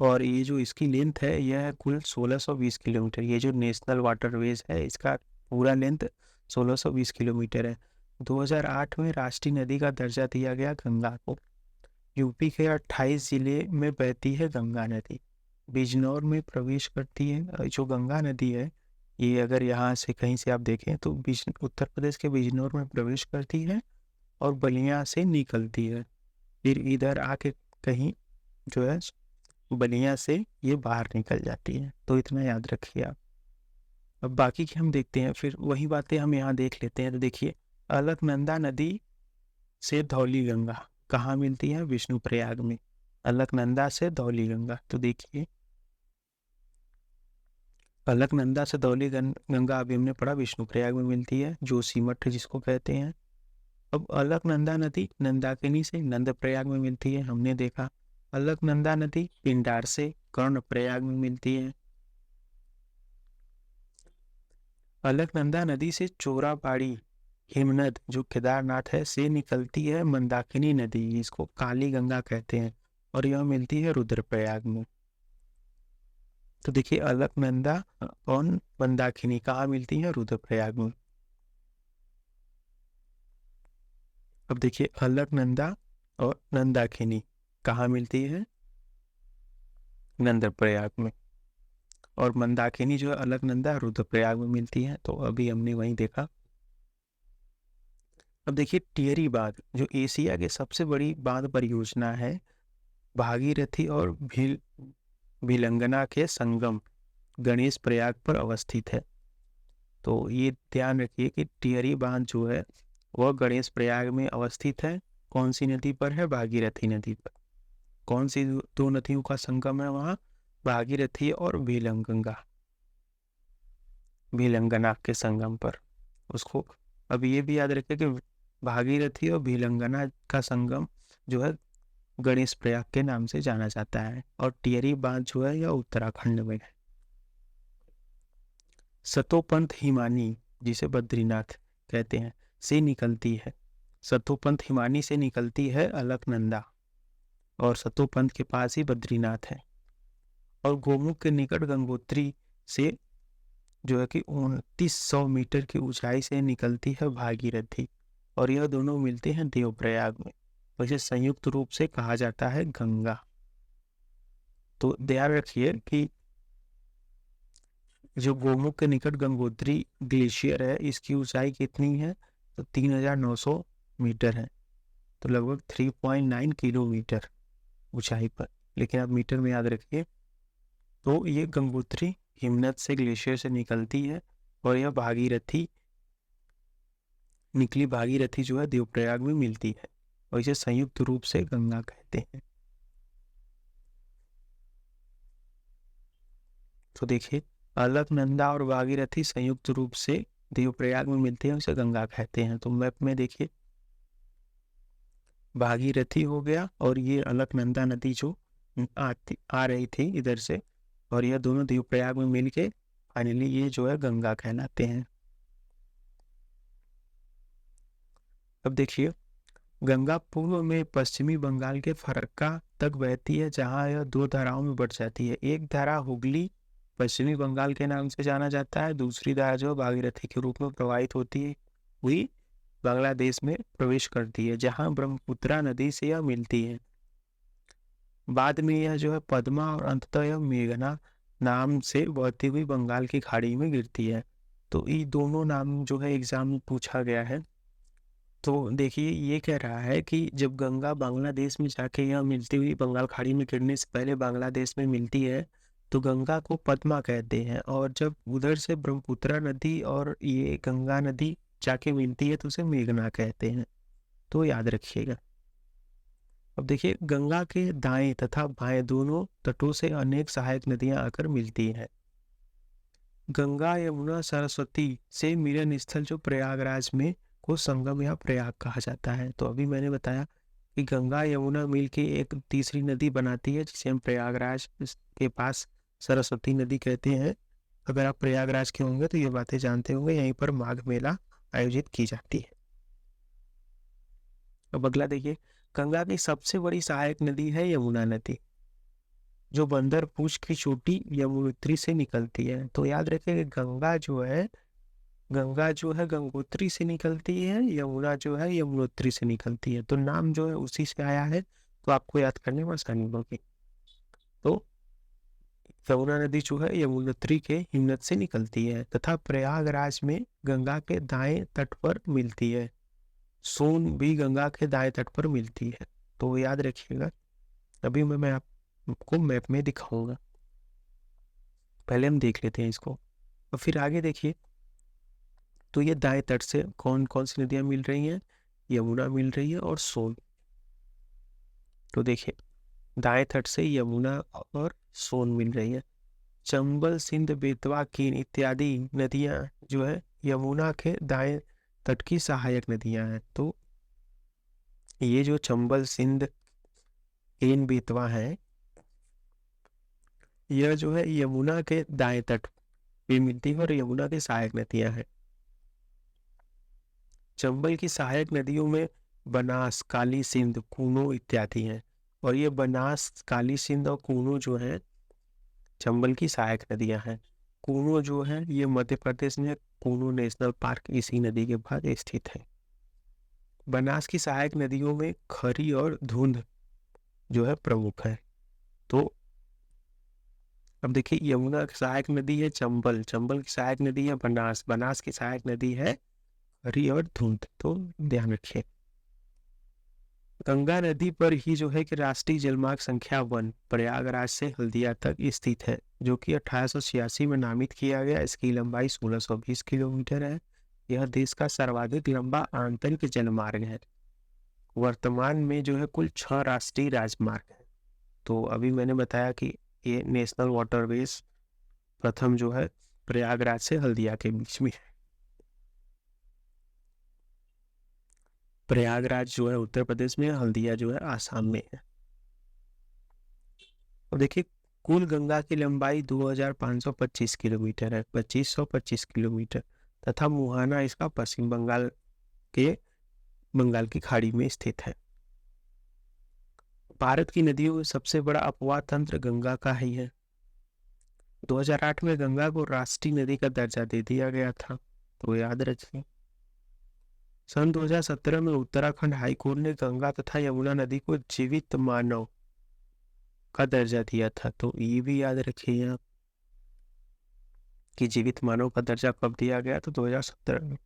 और ये जो इसकी लेंथ है यह है कुल 1620 किलोमीटर। ये जो नेशनल वाटरवेज है इसका पूरा लेंथ 1620 किलोमीटर है। 2008 में राष्ट्रीय नदी का दर्जा दिया गया गंगा को। यूपी के 28 जिले में बहती है गंगा नदी। बिजनौर में प्रवेश करती है। जो गंगा नदी है ये अगर यहाँ से कहीं से आप देखें तो उत्तर प्रदेश के बिजनौर में प्रवेश करती है और बलिया से निकलती है, फिर इधर आके कहीं जो है बलिया से ये बाहर निकल जाती है। तो इतना याद रखिए आप। अब बाकी की हम देखते हैं, फिर वही बातें हम यहाँ देख लेते हैं। तो देखिए, अलकनंदा नदी से धौली गंगा कहाँ मिलती है? विष्णुप्रयाग में। अलकनंदा से धौली गंगा, तो देखिए अलकनंदा से धौली गंगा अभी हमने पढ़ा विष्णुप्रयाग में मिलती है, जोशीमठ जिसको कहते हैं। अब अलकनंदा नदी नंदाकिनी से नंदप्रयाग में मिलती है, हमने देखा। अलकनंदा नदी पिंडार से कर्णप्रयाग में मिलती है। अलकनंदा नदी से चोराबाड़ी हिमनद जो केदारनाथ है से निकलती है मंदाकिनी नदी, इसको काली गंगा कहते हैं, और यह मिलती है रुद्रप्रयाग में। तो देखिए अलकनंदा और मंदाकिनी कहाँ मिलती है? रुद्रप्रयाग में। अब देखिए अलकनंदा और नंदाकिनी कहाँ मिलती है? नंदप्रयाग में। और मंदाकिनी जो है अलकनंदा रुद्रप्रयाग में मिलती है, तो अभी हमने वहीं देखा। अब देखिए टिहरी बांध जो एशिया के सबसे बड़ी बांध परियोजना है, भागीरथी और भिलंगना के संगम गणेश प्रयाग पर अवस्थित है। तो ये ध्यान रखिए कि टिहरी बांध जो है वह गणेश प्रयाग में अवस्थित है। कौन सी नदी पर है? भागीरथी नदी पर। कौन सी दो नदियों का संगम है वहाँ? भागीरथी और भिलंगना के संगम पर उसको। अब ये भी याद रखिए कि भागीरथी और भिलंगना का संगम जो है गणेश प्रयाग के नाम से जाना जाता है, और टिहरी बांध जो है यह उत्तराखंड में है। सतोपंथ हिमानी जिसे बद्रीनाथ कहते हैं से निकलती है। सतोपंथ हिमानी से निकलती है अलकनंदा, और सतोपंथ के पास ही बद्रीनाथ है। और गोमुख के निकट गंगोत्री से जो है कि 2900 मीटर की ऊंचाई से निकलती है भागीरथी, और यह दोनों मिलते हैं देवप्रयाग में। वैसे संयुक्त रूप से कहा जाता है गंगा। तो ध्यान रखिए कि जो गोमुख के निकट गंगोत्री ग्लेशियर है इसकी ऊंचाई कितनी है? तो 3900 मीटर है, तो लगभग 3.9 किलोमीटर ऊंचाई पर। लेकिन आप मीटर में याद रखिए। तो ये गंगोत्री हिमनद से ग्लेशियर से निकलती है, और यह भागीरथी जो है देवप्रयाग में मिलती है, और इसे संयुक्त रूप से गंगा कहते हैं। तो देखिए अलकनंदा और भागीरथी संयुक्त रूप से देवप्रयाग में मिलते हैं, उसे गंगा कहते हैं। तो मैप में देखिए भागीरथी हो गया, और ये अलकनंदा नदी जो आ रही थी इधर से, और यह दोनों देवप्रयाग में मिलके फाइनली ये जो है गंगा कहलाते हैं। अब देखिए गंगा पूर्व में पश्चिमी बंगाल के फरक्का तक बहती है, जहां यह दो धाराओं में बढ़ जाती है। एक धारा हुगली पश्चिमी बंगाल के नाम से जाना जाता है, दूसरी धारा जो भागीरथी के रूप में प्रवाहित होती हुई बांग्लादेश में प्रवेश करती है, जहां ब्रह्मपुत्रा नदी से यह मिलती है। बाद में यह जो है पद्मा और अंततः यह मेघना नाम से बहती हुई बंगाल की खाड़ी में गिरती है। तो ये दोनों नाम जो है एग्जाम में पूछा गया है। तो देखिए ये कह रहा है कि जब गंगा बांग्लादेश में जाके यह मिलती हुई बंगाल खाड़ी में गिरने से पहले बांग्लादेश में मिलती है तो गंगा को पद्मा कहते हैं, और जब उधर से ब्रह्मपुत्रा नदी और ये गंगा नदी जाके मिलती है तो उसे मेघना कहते हैं। तो याद रखिएगा। अब देखिए गंगा के दाएं तथा बाएं दोनों तटों से अनेक सहायक नदियां आकर मिलती हैं। गंगा यमुना सरस्वती से मिलन स्थल जो प्रयागराज में को संगम या प्रयाग कहा जाता है। तो अभी मैंने बताया कि गंगा यमुना मिल के एक तीसरी नदी बनाती है जिसे हम प्रयागराज के पास सरस्वती नदी कहते हैं। अगर आप प्रयागराज के होंगे तो ये बातें जानते होंगे, यहीं पर माघ मेला आयोजित की जाती है। अब अगला देखिए, गंगा की सबसे बड़ी सहायक नदी है यमुना नदी, जो बंदर पूछ की चोटी यमुनोत्री से निकलती है। तो याद रखें कि गंगा जो है गंगोत्री से निकलती है, यमुना जो है यमुनोत्री से निकलती है। तो नाम जो है उसी से आया है, तो आपको याद करने में आसानी होगी। तो यमुना नदी जो है यमुनोत्री के हिमनद से निकलती है तथा प्रयागराज में गंगा के दाएं तट पर मिलती है। सोन भी गंगा के दाएं तट पर मिलती है, तो याद रखिएगा। अभी मैं आपको मैप में दिखाऊंगा, पहले हम देख लेते हैं इसको और फिर आगे देखिए। तो ये दाएं तट से कौन कौन सी नदियां मिल रही हैं? यमुना मिल रही है और सोन। तो देखिए दाएं तट से यमुना और सोन मिल रही है। चंबल, सिंध, बेतवा, केन इत्यादि नदियां जो है यमुना के दाएं तट की सहायक नदियां हैं। तो ये जो चंबल, सिंध, केन, बेतवा है, यह जो है यमुना के दाएं तट पे मिलती है और यमुना की सहायक नदियां हैं। चंबल की सहायक नदियों में बनास, काली सिंध, कूनो इत्यादि हैं। और ये बनास, काली सिंध और कूनो जो है चंबल की सहायक नदियां हैं। कूनो जो है ये मध्य प्रदेश में कूनो नेशनल पार्क इसी नदी के बाद स्थित है। बनास की सहायक नदियों में खरी और धुंध जो है प्रमुख है। तो अब देखिए यमुना की सहायक नदी है चंबल, चंबल की सहायक नदी है बनास, बनास की सहायक नदी है खरी और धुंध। तो ध्यान रखिए। गंगा नदी पर ही जो है कि राष्ट्रीय जलमार्ग संख्या 1 प्रयागराज से हल्दिया तक स्थित है, जो कि 1886 में नामित किया गया। इसकी लंबाई 1620 किलोमीटर है। यह देश का सर्वाधिक लंबा आंतरिक जलमार्ग है। वर्तमान में जो है कुल 6 राष्ट्रीय राजमार्ग है। तो अभी मैंने बताया कि ये नेशनल वाटरवेज प्रथम जो है प्रयागराज से हल्दिया के बीच में है। प्रयागराज जो है उत्तर प्रदेश में, हल्दिया जो है आसाम में है। और देखिए कुल गंगा की लंबाई 2525 किलोमीटर है, 2525 किलोमीटर, तथा मुहाना इसका पश्चिम बंगाल की खाड़ी में स्थित है। भारत की नदियों में सबसे बड़ा अपवाह तंत्र गंगा का ही है। 2008 में गंगा को राष्ट्रीय नदी का दर्जा दे दिया गया था, तो याद रखिए। सन 2017 में उत्तराखंड हाईकोर्ट ने गंगा तथा यमुना नदी को जीवित मानव का दर्जा दिया था, तो ये भी याद रखिए आप कि जीवित मानव का दर्जा कब दिया गया, तो 2017 में।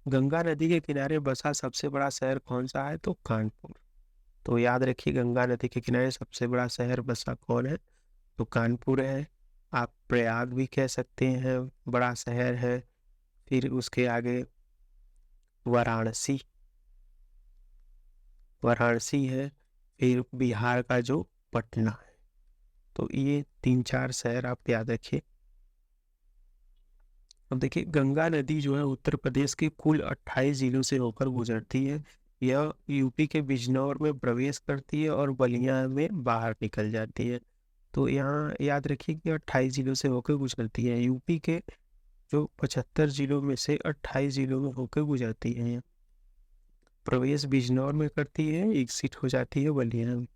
गंगा नदी के किनारे बसा सबसे बड़ा शहर कौन सा है? तो कानपुर। तो याद रखिए गंगा नदी के किनारे सबसे बड़ा शहर बसा कौन है? तो कानपुर है। आप प्रयाग भी कह सकते हैं, बड़ा शहर है। फिर उसके आगे वाराणसी, वाराणसी है। फिर बिहार का जो पटना है। तो ये 3-4 शहर आप याद रखिए। अब देखिए गंगा नदी जो है उत्तर प्रदेश के कुल 28 जिलों से होकर गुजरती है। यह यूपी के बिजनौर में प्रवेश करती है और बलिया में बाहर निकल जाती है। तो यहाँ याद रखिए कि 28 जिलों से होकर गुजरती है। यूपी के जो 75 जिलों में से 28 जिलों में होकर गुजरती है। यहाँ प्रवेश बिजनौर में करती है, एग्जिट हो जाती है बलिया में।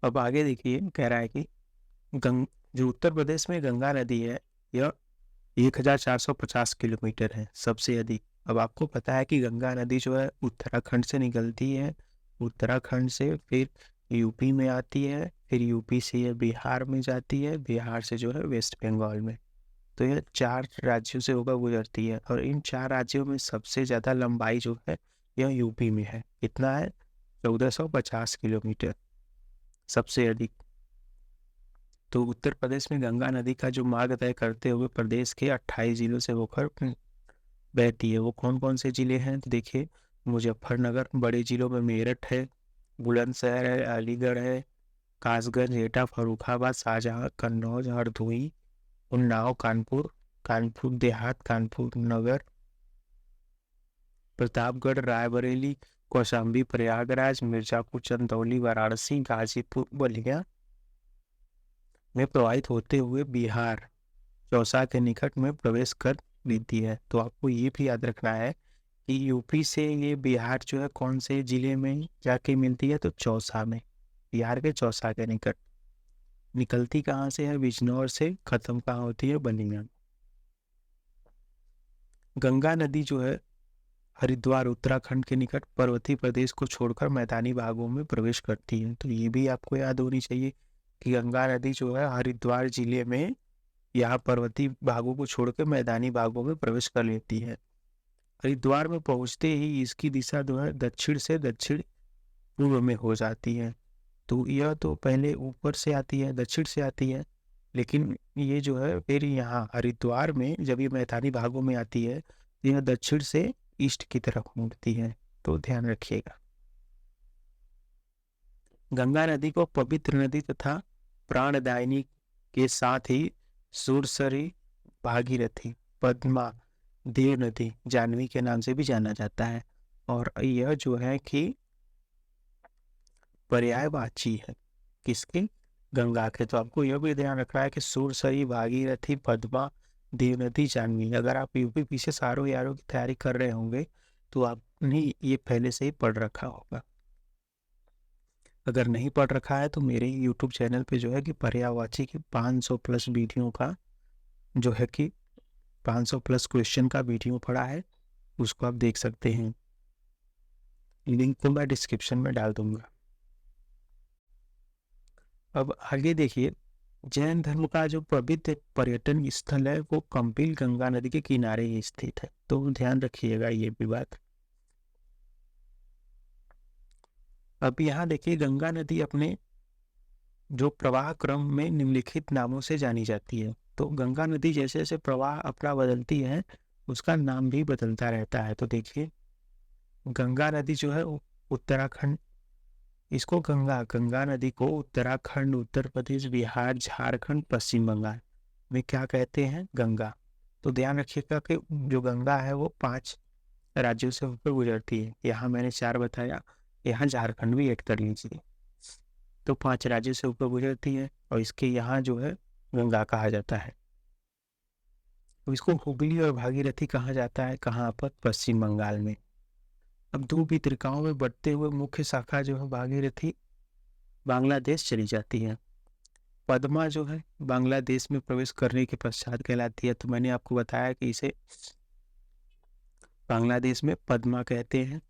अब आगे देखिए कह रहा है कि जो उत्तर प्रदेश में गंगा नदी है यह 1450 किलोमीटर है, सबसे अधिक। अब आपको पता है कि गंगा नदी जो है उत्तराखंड से निकलती है, उत्तराखंड से फिर यूपी में आती है, फिर यूपी से ये बिहार में जाती है, बिहार से जो है वेस्ट बंगाल में। तो यह 4 राज्यों से होकर गुजरती है और इन 4 राज्यों में सबसे ज़्यादा लंबाई जो है यह यूपी में है। कितना है? 1450 किलोमीटर, सबसे अधिक। तो उत्तर प्रदेश में गंगा नदी का जो मार्ग तय करते हुए प्रदेश के 28 जिलों से होकर बहती है। वो कौन कौन से जिले हैं? तो देखिए मुजफ्फरनगर, बड़े जिलों में मेरठ है, बुलंदशहर है, अलीगढ़ है, कासगंज, एटा, फर्रुखाबाद, शाहजहां, कन्नौज, हरदोई, उन्नाव, कानपुर, कानपुर देहात, कानपुर नगर, प्रतापगढ़, रायबरेली, कौशाम्बी, प्रयागराज, मिर्जापुर, चंदौली, वाराणसी, गाजीपुर, बलिया में प्रवाहित होते हुए बिहार चौसा के निकट में प्रवेश कर लेती है। तो आपको ये भी याद रखना है कि यूपी से ये बिहार जो है कौन से जिले में जाके मिलती है? तो चौसा में, बिहार के चौसा के निकट। निकलती कहाँ से है? बिजनौर से। खत्म कहाँ होती है? बलिया। गंगा नदी जो है हरिद्वार उत्तराखंड के निकट पर्वतीय प्रदेश को छोड़कर मैदानी भागों में प्रवेश करती है। तो ये भी आपको याद होनी चाहिए कि गंगा नदी जो है हरिद्वार जिले में यहाँ पर्वतीय भागों को छोड़कर मैदानी भागों में प्रवेश कर लेती है। हरिद्वार में पहुंचते ही इसकी दिशा जो है दक्षिण से दक्षिण पूर्व में हो जाती है। तो यह तो पहले ऊपर से आती है, दक्षिण से आती है, लेकिन ये जो है फिर यहाँ हरिद्वार में जब ये मैदानी भागों में आती है तो यह दक्षिण से ईस्ट की तरफ मुड़ती है। तो ध्यान रखिएगा। गंगा नदी को पवित्र नदी तथा प्राणदायिनी के साथ ही सुरसरी, भागीरथी, पद्मा, देव नदी, जाह्नवी के नाम से भी जाना जाता है। और यह जो है कि पर्यायवाची है किसके? गंगा के। तो आपको यह भी ध्यान रखना है कि सुरसरी, भागीरथी, पद्मा, देव नदी, जाह्नवी, अगर आप यूपीपीसी सारों यारों की तैयारी कर रहे होंगे तो आपने ये पहले से ही पढ़ रखा होगा। अगर नहीं पढ़ रखा है तो मेरे यूट्यूब चैनल पे जो है कि पर्यायवाची की 500 प्लस वीडियो का जो है कि 500 प्लस क्वेश्चन का वीडियो पड़ा है, उसको आप देख सकते हैं। लिंक को मैं डिस्क्रिप्शन में डाल दूंगा। अब आगे देखिए, जैन धर्म का जो पवित्र पर्यटन स्थल है वो कंपिल गंगा नदी के किनारे ही स्थित है। तो ध्यान रखिएगा ये भी बात। अब यहाँ देखिए, गंगा नदी अपने जो प्रवाह क्रम में निम्नलिखित नामों से जानी जाती है। तो गंगा नदी जैसे जैसे प्रवाह अपना बदलती है उसका नाम भी बदलता रहता है। तो देखिए, गंगा नदी जो है उत्तराखंड, इसको गंगा नदी को उत्तराखंड, उत्तर प्रदेश, बिहार, झारखंड, पश्चिम बंगाल में क्या कहते हैं? गंगा। तो ध्यान रखिएगा कि जो गंगा है वो 5 राज्यों से होकर गुजरती है। यहाँ मैंने 4 बताया, यहाँ झारखंड भी ऐड कर लीजिए। तो 5 राज्यों से होकर गुजरती है और इसके यहाँ जो है गंगा कहा जाता है। तो इसको हुगली और भागीरथी कहा जाता है। कहाँ पर? पश्चिम बंगाल में। अब 2 वितरिकाओं में बढ़ते हुए मुख्य शाखा जो है भागीरथी बांग्लादेश चली जाती है। पद्मा जो है बांग्लादेश में प्रवेश करने के पश्चात कहलाती है। तो मैंने आपको बताया कि इसे बांग्लादेश में पद्मा कहते हैं।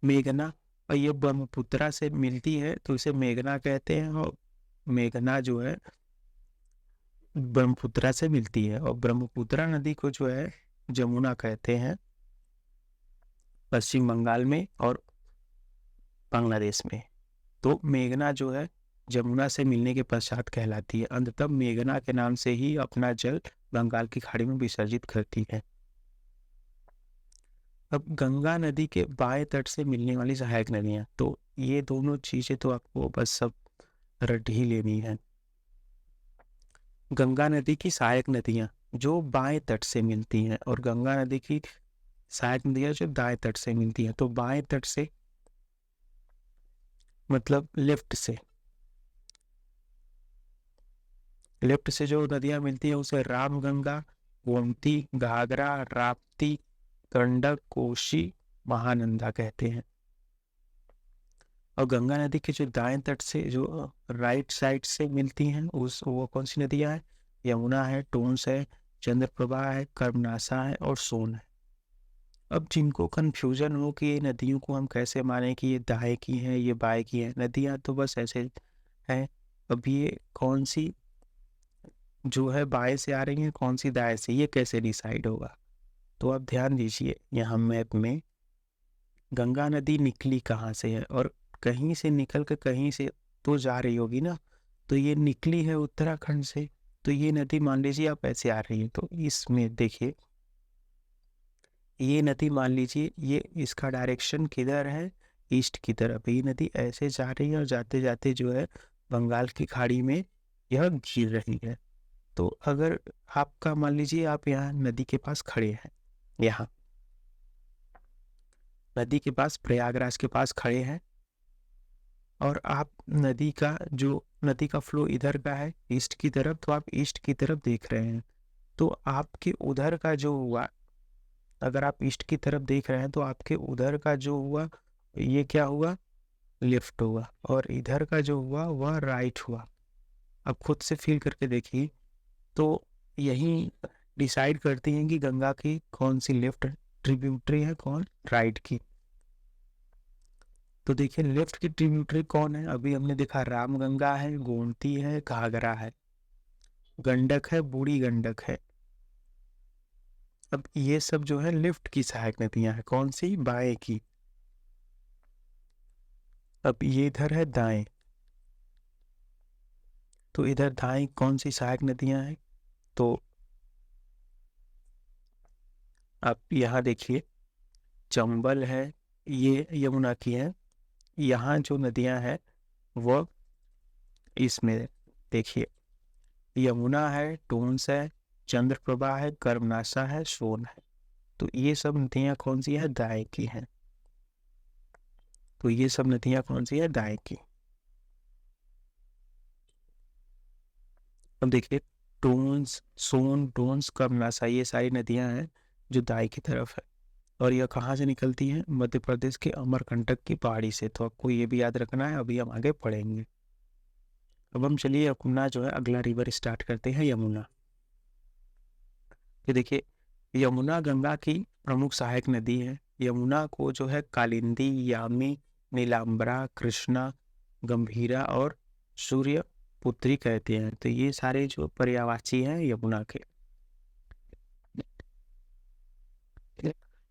मेघना, और ये ब्रह्मपुत्रा से मिलती है तो इसे मेघना कहते हैं। और मेघना जो है ब्रह्मपुत्रा से मिलती है। और ब्रह्मपुत्रा नदी को जो है जमुना कहते हैं पश्चिम बंगाल में और बांग्लादेश में। तो मेघना जो है जमुना से मिलने के पश्चात कहलाती है। अंततः मेघना के नाम से ही अपना जल बंगाल की खाड़ी में विसर्जित करती है। अब गंगा नदी के बाएं तट से मिलने वाली सहायक नदियां, तो ये दोनों चीजें तो आपको बस सब रट ही लेनी है। गंगा नदी की सहायक नदियां जो बाएं तट से मिलती हैं और गंगा नदी की सहायक नदियां जो दाएं तट से मिलती हैं। तो बाएं तट से मतलब लेफ्ट से जो नदियां मिलती हैं उसे रामगंगा, गोमती, घाघरा, राप्ती, गंडक, कोशी, महानंदा कहते हैं। और गंगा नदी के जो दाएं तट से जो राइट साइड से मिलती हैं वो कौन सी नदियां हैं? यमुना है, टोंस है, चंद्रप्रभा है, कर्मनाशा है और सोन है। अब जिनको कंफ्यूजन हो कि ये नदियों को हम कैसे माने कि ये दाएं की हैं, ये बाएं की हैं, नदियां तो बस ऐसे हैं। अब ये कौन सी जो है बाएं से आ रही है, कौन सी दाएं से, ये कैसे डिसाइड होगा? तो आप ध्यान दीजिए, यहाँ मैप में गंगा नदी निकली कहाँ से है और कहीं से निकल कर कहीं से तो जा रही होगी ना। तो ये निकली है उत्तराखंड से, तो ये नदी मान लीजिए आप ऐसे आ रही है। तो इसमें देखिए, ये नदी मान लीजिए ये इसका डायरेक्शन किधर है? ईस्ट की तरफ। ये नदी ऐसे जा रही है और जाते जाते जो है बंगाल की खाड़ी में यह गिर रही है। तो अगर आपका मान लीजिए आप यहाँ नदी के पास खड़े हैं, यहाँ नदी के पास प्रयागराज के पास खड़े हैं और आप नदी का फ्लो इधर का है ईस्ट की तरफ, तो आप ईस्ट की तरफ देख रहे हैं। तो आपके उधर का जो हुआ, अगर आप ईस्ट की तरफ देख रहे हैं तो आपके उधर का जो हुआ ये क्या हुआ? लेफ्ट हुआ। और इधर का जो हुआ वह राइट हुआ। अब खुद से फील करके देखिए। तो यही डिसाइड करती हैं कि गंगा की कौन सी लेफ्ट ट्रिब्यूटरी है, कौन राइट की। तो देखिए लेफ्ट की ट्रिब्यूटरी कौन है, अभी हमने देखा रामगंगा है, गोमती है, घाघरा है, गंडक है, बूढ़ी गंडक है। अब ये सब जो है लेफ्ट की सहायक नदियां हैं, कौन सी, बाएं की। अब ये इधर है दाएं, तो इधर दाएं कौन सी सहायक नदियां हैं, तो आप यहाँ देखिए चंबल है, ये यमुना की है। यहाँ जो नदियां हैं वो इसमें देखिए यमुना है, टोंस है, चंद्रप्रभा है, कर्मनाशा है, सोन है। तो ये सब नदियां कौन सी है, दाएं की हैं। तो ये सब नदियां कौन सी है, दाएं की। अब देखिए टोंस, सोन, टोंस, कर्मनाशा, ये सारी नदियां हैं जो दाएं की तरफ है। और यह कहाँ से निकलती हैं, मध्य प्रदेश के अमरकंटक की पहाड़ी से। तो आपको ये भी याद रखना है, अभी हम आगे पढ़ेंगे। अब हम चलिए अपना जो है अगला रिवर स्टार्ट करते हैं, यमुना। ये देखिए यमुना गंगा की प्रमुख सहायक नदी है। यमुना को जो है कालिंदी, यामी, नीलांबरा, कृष्णा, गंभीरा और सूर्य पुत्री कहते हैं। तो ये सारे जो पर्यायवाची हैं यमुना के।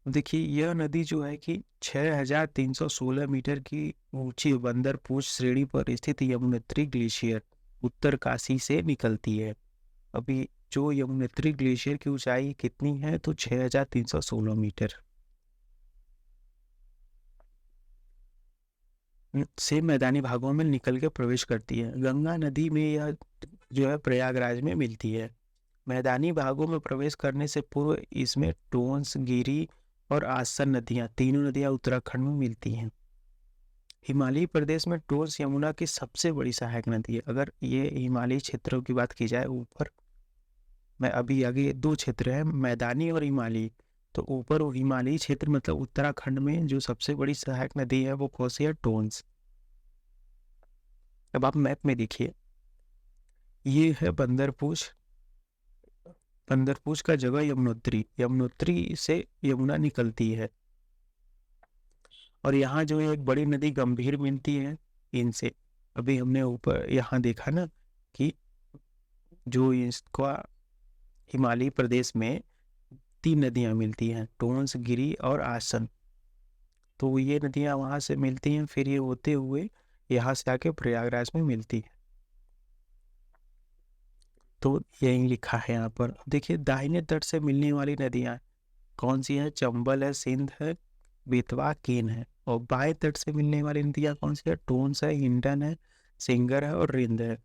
देखिए यह नदी जो है कि 6316 मीटर की ऊंची बंदरपूछ श्रेणी पर स्थित यमुनोत्री ग्लेशियर उत्तरकाशी से निकलती है। अभी जो यमुनोत्री ग्लेशियर की ऊंचाई कितनी है, तो 6316 मीटर से मैदानी भागों में निकल के प्रवेश करती है। गंगा नदी में यह जो है प्रयागराज में मिलती है। मैदानी भागों में प्रवेश करने से पूर्व इसमें टोंस, गिरी और आसन नदियां, तीनों नदियां उत्तराखंड में मिलती हैं। हिमालय प्रदेश में टोंस यमुना की सबसे बड़ी सहायक नदी है। अगर ये हिमालयी क्षेत्रों की बात की जाए, ऊपर मैं अभी आगे दो क्षेत्र हैं, मैदानी और हिमालयी। तो ऊपर वो हिमालयी क्षेत्र मतलब उत्तराखंड में जो सबसे बड़ी सहायक नदी है वो कौन सी है, टोंस। अब आप मैप में देखिए, ये है बंदरपूछ। बंदरपूछ का जगह यमुनोत्री, यमुनोत्री से यमुना निकलती है। और यहाँ जो है एक बड़ी नदी गंभीर मिलती है इनसे। अभी हमने ऊपर यहाँ देखा ना कि जो इसका हिमालय प्रदेश में तीन नदियां मिलती हैं, टोंस, गिरी और आसन। तो ये नदियां वहां से मिलती हैं, फिर ये होते हुए यहाँ से आके प्रयागराज में मिलती है। तो यही लिखा है यहाँ पर। देखिए दाहिने तट से मिलने वाली नदियां कौन सी है, चंबल है, सिंध है, बेतवा, केन है। और बाएं तट से मिलने वाली नदियां कौन सी है, टोंस है, हिंडन है, सिंगर है और रिंद है।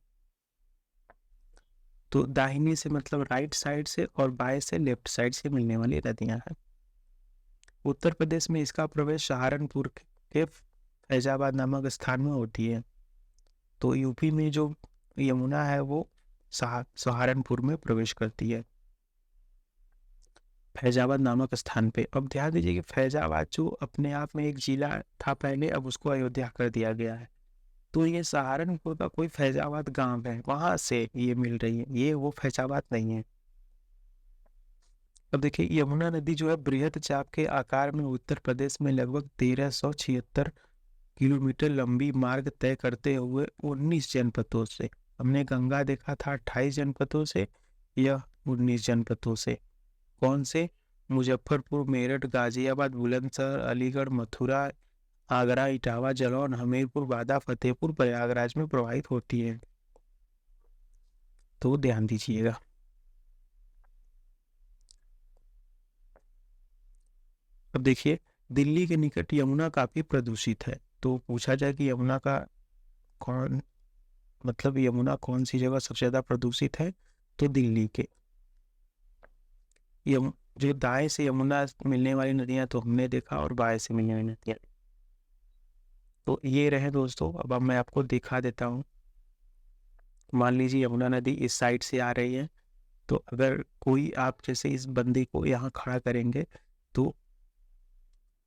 तो दाहिने से मतलब राइट साइड से और बाएं से लेफ्ट साइड से मिलने वाली नदियां हैं। उत्तर प्रदेश में इसका प्रवेश सहारनपुर के फैजाबाद नामक स्थान में होती है। तो यूपी में जो यमुना है वो सहारनपुर में प्रवेश करती है, फैजाबाद नामक स्थान पे। अब ध्यान दीजिए कि फैजाबाद जो अपने आप में एक जिला था पहले, अब उसको अयोध्या कर दिया गया है। तो ये सहारनपुर का कोई फैजाबाद गांव है, वहां से ये मिल रही है, ये वो फैजाबाद नहीं है। अब देखिए यमुना नदी जो है बृहद चाप के आकार में उत्तर प्रदेश में लगभग 1376 किलोमीटर लंबी मार्ग तय करते हुए 19 जनपदों से, हमने गंगा देखा था 28 जनपदों से, यह 19 जनपदों से। कौन से, मुजफ्फरपुर, मेरठ, गाजियाबाद, बुलंदशहर, अलीगढ़, मथुरा, आगरा, इटावा, जालौन, हमीरपुर, बांदा, फतेहपुर, प्रयागराज में प्रवाहित होती है। तो ध्यान दीजिएगा। अब देखिए दिल्ली के निकट यमुना काफी प्रदूषित है। तो पूछा जाए कि यमुना का कौन मतलब यमुना कौन सी जगह सबसे ज्यादा प्रदूषित है, तो दिल्ली के। यम जो दाएं से यमुना मिलने वाली नदियां तो हमने देखा, और बाएं से मिलने वाली नदियां। तो ये रहे दोस्तों। अब मैं आपको दिखा देता हूँ। मान लीजिए यमुना नदी इस साइड से आ रही है, तो अगर कोई आप जैसे इस बंदे को यहाँ खड़ा करेंगे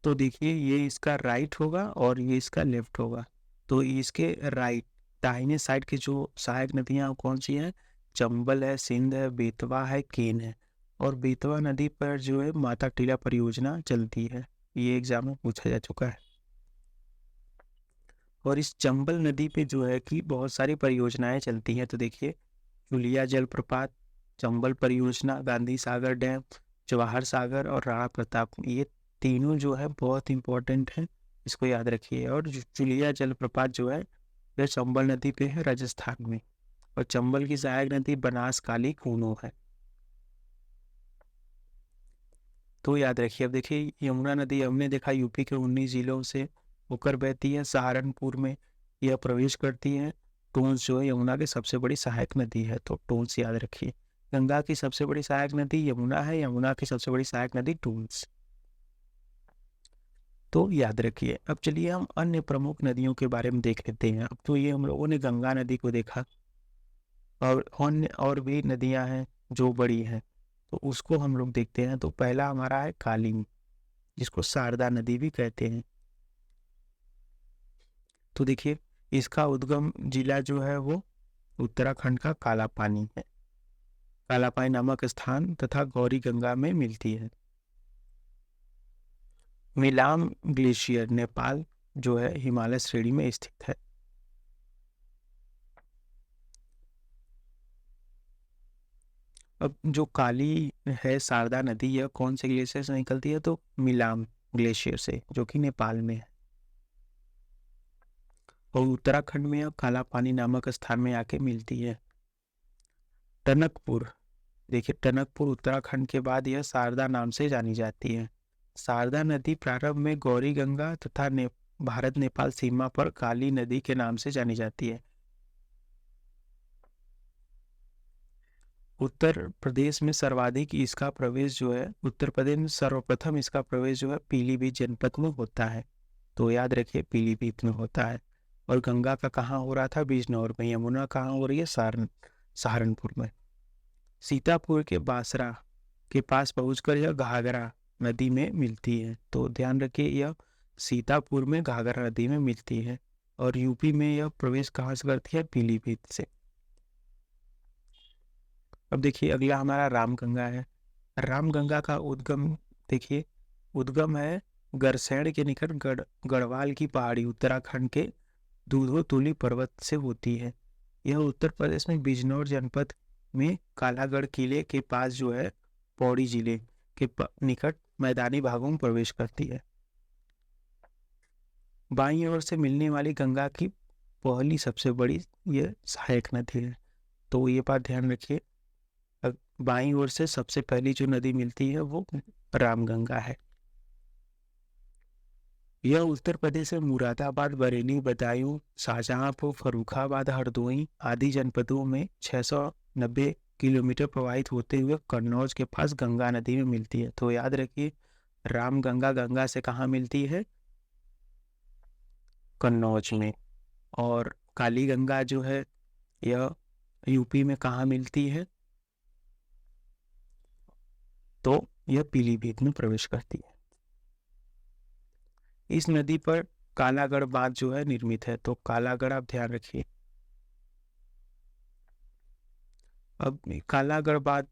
तो देखिए ये इसका राइट होगा और ये इसका लेफ्ट होगा। तो इसके राइट दाहिने साइड की जो सहायक नदियाँ कौन सी हैं, चंबल है, सिंध है, बेतवा है, केन है। और बेतवा नदी पर जो है माता टीला परियोजना चलती है, ये एग्जाम में पूछा जा चुका है। और इस चंबल नदी पे जो है कि बहुत सारी परियोजनाएं चलती हैं। तो देखिए, चुलिया जलप्रपात, चंबल परियोजना, गांधी सागर डैम, जवाहर सागर और राणा प्रताप, ये तीनों जो है बहुत इंपॉर्टेंट है, इसको याद रखिए। और चुलिया जलप्रपात जो है यह चंबल नदी पे है, राजस्थान में। और चंबल की सहायक नदी बनास, काली, कूनो है। तो याद रखिए। अब देखिए, यमुना नदी हमने देखा यूपी के 19 जिलों से होकर बहती है, सहारनपुर में यह प्रवेश करती है। टोंस जो है यमुना की सबसे बड़ी सहायक नदी है, तो टोंस याद रखिए। गंगा की सबसे बड़ी सहायक नदी यमुना है, यमुना की सबसे बड़ी सहायक नदी टोंस, तो याद रखिए। अब चलिए हम अन्य प्रमुख नदियों के बारे में देख लेते हैं। अब तो ये हम लोगों ने गंगा नदी को देखा, और अन्य और भी नदियां हैं जो बड़ी हैं, तो उसको हम लोग देखते हैं। तो पहला हमारा है काली, जिसको शारदा नदी भी कहते हैं। तो देखिए, इसका उद्गम जिला जो है वो उत्तराखंड का काला पानी है, काला पानी नामक स्थान तथा गौरी गंगा में मिलती है। मिलाम ग्लेशियर नेपाल जो है हिमालय श्रेणी में स्थित है। अब जो काली है शारदा नदी, यह कौन से ग्लेशियर से निकलती है? तो मिलाम ग्लेशियर से, जो कि नेपाल में है। और उत्तराखंड में यह काला पानी नामक स्थान में आके मिलती है। टनकपुर, देखिए टनकपुर उत्तराखंड के बाद यह शारदा नाम से जानी जाती है। शारदा नदी प्रारंभ में गौरी गंगा तथा भारत नेपाल सीमा पर काली नदी के नाम से जानी जाती है। उत्तर प्रदेश में सर्वाधिक इसका प्रवेश जो है, उत्तर प्रदेश में सर्वप्रथम इसका प्रवेश जो है पीलीभीत जनपद में होता है। तो याद रखिए, पीलीभीत में होता है। और गंगा का कहाँ हो रहा था? बिजनौर में। यमुना कहाँ हो रही है? सहारनपुर में। सीतापुर के बासरा के पास पहुंचकर यह घाघरा नदी में मिलती है। तो ध्यान रखिए, यह सीतापुर में घाघरा नदी में मिलती है। और यूपी में यह प्रवेश कहाँ से करती है? पीलीभीत से। अब देखिए, अगला हमारा रामगंगा है। रामगंगा का उद्गम देखिए, उद्गम है गरसैंण के निकट गढ़वाल की पहाड़ी उत्तराखंड के दूधोतुली पर्वत से होती है। यह उत्तर प्रदेश में बिजनौर जनपद में कालागढ़ किले के पास जो है पौड़ी जिले के निकट मैदानी भागों में प्रवेश करती है। बाईं ओर से मिलने वाली गंगा की पहली सबसे बड़ी यह सहायक नदी है। तो ये बात ध्यान रखिए, बाईं ओर से सबसे पहली जो नदी मिलती है वो रामगंगा है। यह उत्तर प्रदेश में मुरादाबाद, बरेली, बदायूं, शाहजहांपुर, फर्रुखाबाद, हरदोई आदि जनपदों में 690 किलोमीटर प्रवाहित होते हुए कन्नौज के पास गंगा नदी में मिलती है। तो याद रखिए, रामगंगा गंगा से कहाँ मिलती है? कन्नौज में। और काली गंगा जो है यह यूपी में कहाँ मिलती है? तो यह पीलीभीत में प्रवेश करती है। इस नदी पर कालागढ़ बांध जो है निर्मित है। तो कालागढ़ आप ध्यान रखिए। अब कालागढ़ बांध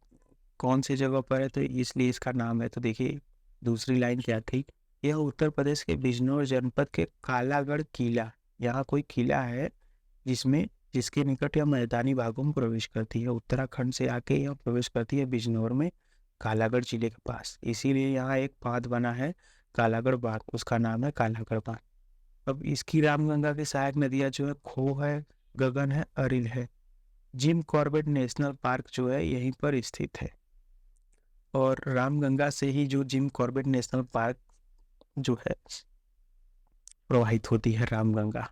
कौन सी जगह पर है, तो इसलिए इसका नाम है। तो देखिए, दूसरी लाइन क्या थी? यह उत्तर प्रदेश के बिजनौर जनपद के कालागढ़ किला, यहाँ कोई किला है जिसके निकट यह मैदानी भागों में प्रवेश करती है। उत्तराखंड से आके यह प्रवेश करती है बिजनौर में, कालागढ़ जिले के पास। इसीलिए यहाँ एक बांध बना है कालागढ़ बांध, उसका नाम है कालागढ़ बांध। अब इसकी रामगंगा की सहायक नदियां जो है खो है, गगन है, अरिल है। जिम कॉर्बेट नेशनल पार्क जो है यहीं पर स्थित है। और रामगंगा से ही जो जिम कॉर्बेट नेशनल पार्क जो है प्रवाहित होती है Ramganga.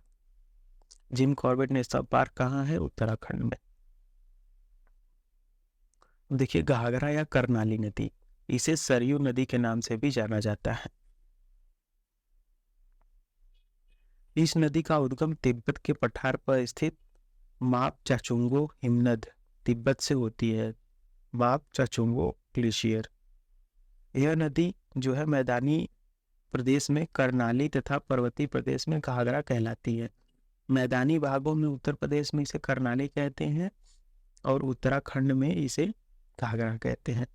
Jim Corbett national park कहाँ है? उत्तराखंड में। देखिए, घाघरा या करनाली नदी, इसे सरयू नदी के नाम से भी जाना जाता है। इस नदी का उद्गम तिब्बत के पठार पर स्थित माप चाचुंगो हिमनद तिब्बत से होती है। माप चाचुंगो ग्लेशियर। यह नदी जो है मैदानी प्रदेश में करनाली तथा पर्वतीय प्रदेश में घाघरा कहलाती है। मैदानी भागों में उत्तर प्रदेश में इसे करनाली कहते हैं और उत्तराखंड में इसे घाघरा कहते हैं।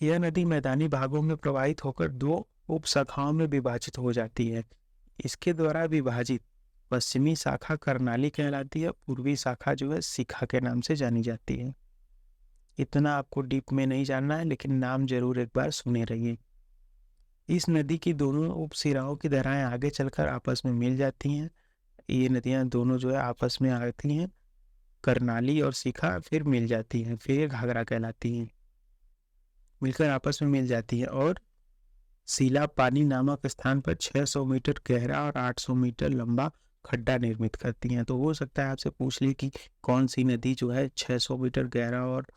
यह नदी मैदानी भागों में प्रवाहित होकर दो उप शाखाओं में विभाजित हो जाती है। इसके द्वारा विभाजित पश्चिमी शाखा कर्णाली कहलाती है, पूर्वी शाखा जो है शिखा के नाम से जानी जाती है। इतना आपको डीप में नहीं जानना है, लेकिन नाम जरूर एक बार सुने रहिए। इस नदी की दोनों उपशिराओं की धाराएं आगे चलकर आपस में मिल जाती हैं। ये नदियां दोनों जो है आपस में आती हैं, कर्नाली और शिखा, फिर मिल जाती हैं, फिर घाघरा कहलाती हैं, मिलकर आपस में मिल जाती हैं और सीला पानी नामक स्थान पर 600 मीटर गहरा और 800 मीटर लंबा खड्डा निर्मित करती हैं। तो हो सकता है आपसे पूछ ली कि कौन सी नदी जो है 600 मीटर गहरा और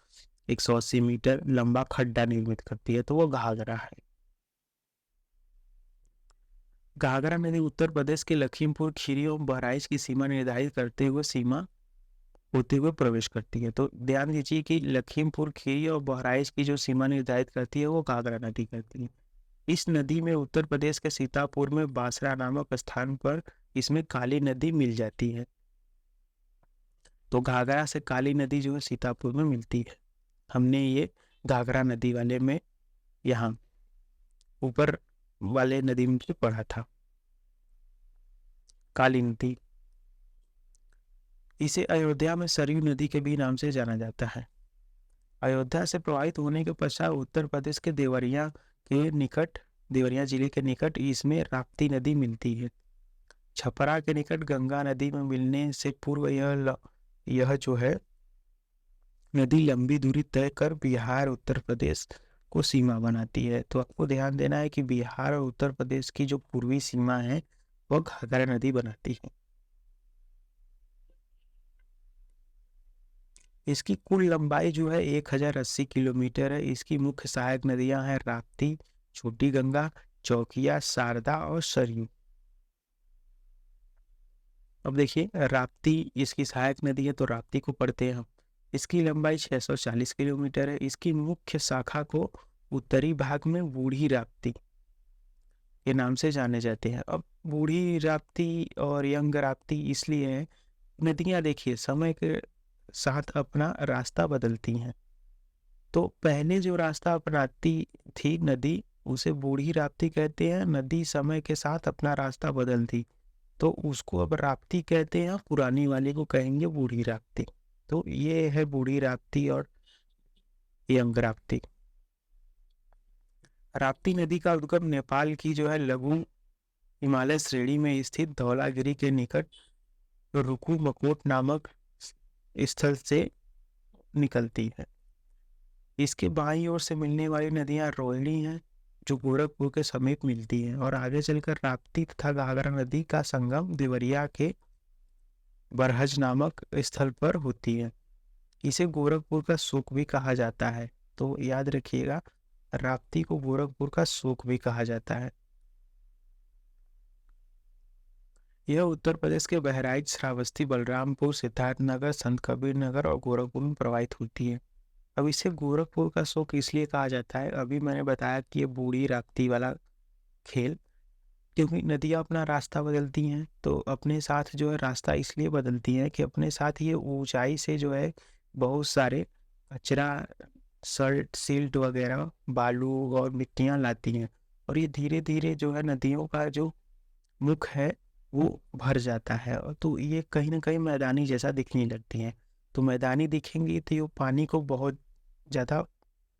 180 मीटर लंबा खड्डा निर्मित करती है, तो वो घाघरा है। घाघरा नदी उत्तर प्रदेश के लखीमपुर खीरी और बहराइच की सीमा निर्धारित करते हुए होते हुए प्रवेश करती है। तो ध्यान दीजिए कि लखीमपुर खीरी और बहराइच की जो सीमा निर्धारित करती है वो घाघरा नदी करती है। इस नदी में उत्तर प्रदेश के सीतापुर में बासरा नामक स्थान पर इसमें काली नदी मिल जाती है। तो घाघरा से काली नदी जो है सीतापुर में मिलती है। हमने ये घाघरा नदी वाले में यहाँ ऊपर वाले नदी में पढ़ा था, काली नदी। इसे अयोध्या में सरयू नदी के भी नाम से जाना जाता है। अयोध्या से प्रवाहित होने के पश्चात उत्तर प्रदेश के देवरिया जिले के निकट इसमें राप्ती नदी मिलती है। छपरा के निकट गंगा नदी में मिलने से पूर्व यह जो है नदी लंबी दूरी तय कर बिहार उत्तर प्रदेश को सीमा बनाती है। तो आपको ध्यान देना है कि बिहार और उत्तर प्रदेश की जो पूर्वी सीमा है वह घाघरा नदी बनाती है। इसकी कुल लंबाई जो है 1080 किलोमीटर है। इसकी मुख्य सहायक नदियां हैं राप्ती, छोटी गंगा, चौकिया, शारदा और सरयू। अब देखिए, राप्ती इसकी सहायक नदी है, तो राप्ती को पढ़ते हैं हम। इसकी लंबाई 640 किलोमीटर है। इसकी मुख्य शाखा को उत्तरी भाग में बूढ़ी राप्ती के नाम से जाने जाते हैं। अब बूढ़ी राप्ती और यंग राप्ती इसलिए है, नदियां देखिए समय के साथ अपना रास्ता बदलती हैं। तो पहले जो रास्ता अपनाती थी नदी, उसे बूढ़ी राप्ती कहते हैं। नदी समय के साथ अपना रास्ता बदलती, तो उसको अब राप्ती कहते हैं। पुरानी वाली को कहेंगे बूढ़ी राप्ती। तो ये है बूढ़ी राप्ती और यंग राप्ती। राप्ती नदी का उद्गम नेपाल की जो है लघु हिमालय श्रेणी में स्थित धौलागिरी के निकट रुकु मकोट नामक स्थल से निकलती है। इसके बाईं ओर से मिलने वाली नदियां रोहिणी हैं, जो गोरखपुर के समीप मिलती हैं, और आगे चलकर राप्ती तथा घाघरा नदी का संगम देवरिया के बरहज नामक स्थल पर होती है। इसे गोरखपुर का शोक भी कहा जाता है। तो याद रखिएगा, राप्ती को गोरखपुर का शोक भी कहा जाता है। यह उत्तर प्रदेश के बहराइच, श्रावस्ती, बलरामपुर, सिद्धार्थनगर, संत कबीर नगर और गोरखपुर में प्रवाहित होती है। अब इसे गोरखपुर का शोक इसलिए कहा जाता है, अभी मैंने बताया कि ये बूढ़ी राप्ती वाला खेल, क्योंकि नदियाँ अपना रास्ता बदलती हैं, तो अपने साथ जो है रास्ता इसलिए बदलती हैं कि अपने साथ ये ऊंचाई से जो है बहुत सारे कचरा, सिल्ट वगैरह, बालू और मिट्टियाँ लाती हैं, और ये धीरे धीरे जो है नदियों का जो मुख है वो भर जाता है, और तो ये कहीं ना कहीं मैदानी जैसा दिखने लगती हैं। तो मैदानी दिखेंगी तो ये पानी को बहुत ज़्यादा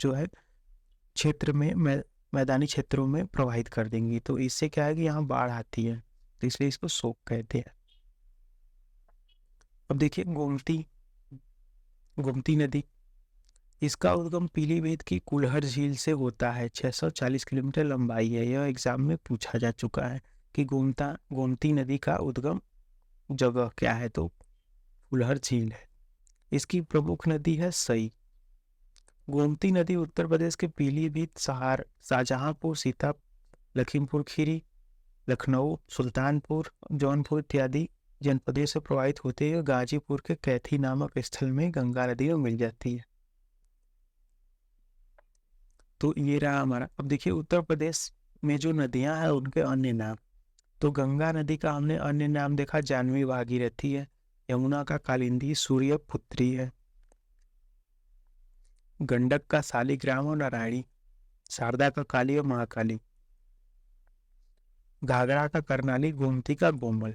जो है क्षेत्र में मैदानी क्षेत्रों में प्रवाहित कर देंगी। तो इससे क्या है कि यहाँ बाढ़ आती है, तो इसलिए इसको शोक कहते हैं। अब देखिए, गोमती नदी, इसका उद्गम पीलीभीत की कुल्हड़ झील से होता है। 640 किलोमीटर लंबाई है। यह एग्जाम में पूछा जा चुका है कि गोमती नदी का उद्गम जगह क्या है, तो कुल्हड़ झील है। इसकी प्रमुख नदी है सई। गोमती नदी उत्तर प्रदेश के पीलीभीत, शाहजहांपुर, लखीमपुर खीरी, लखनऊ, सुल्तानपुर, जौनपुर इत्यादि जनपदों से प्रवाहित होते हुए गाजीपुर के कैथी नामक स्थल में गंगा नदी में मिल जाती है। तो ये रहा हमारा। अब देखिए, उत्तर प्रदेश में जो नदियां हैं उनके अन्य नाम। तो गंगा नदी का हमने अन्य नाम देखा, जाह्नवी भागीरथी है। यमुना का कालिंदी सूर्यपुत्री है। गंडक का शालिग्राम और नारायणी। शारदा का काली और महाकाली। घाघरा का करनाली, गोमती का गोमल।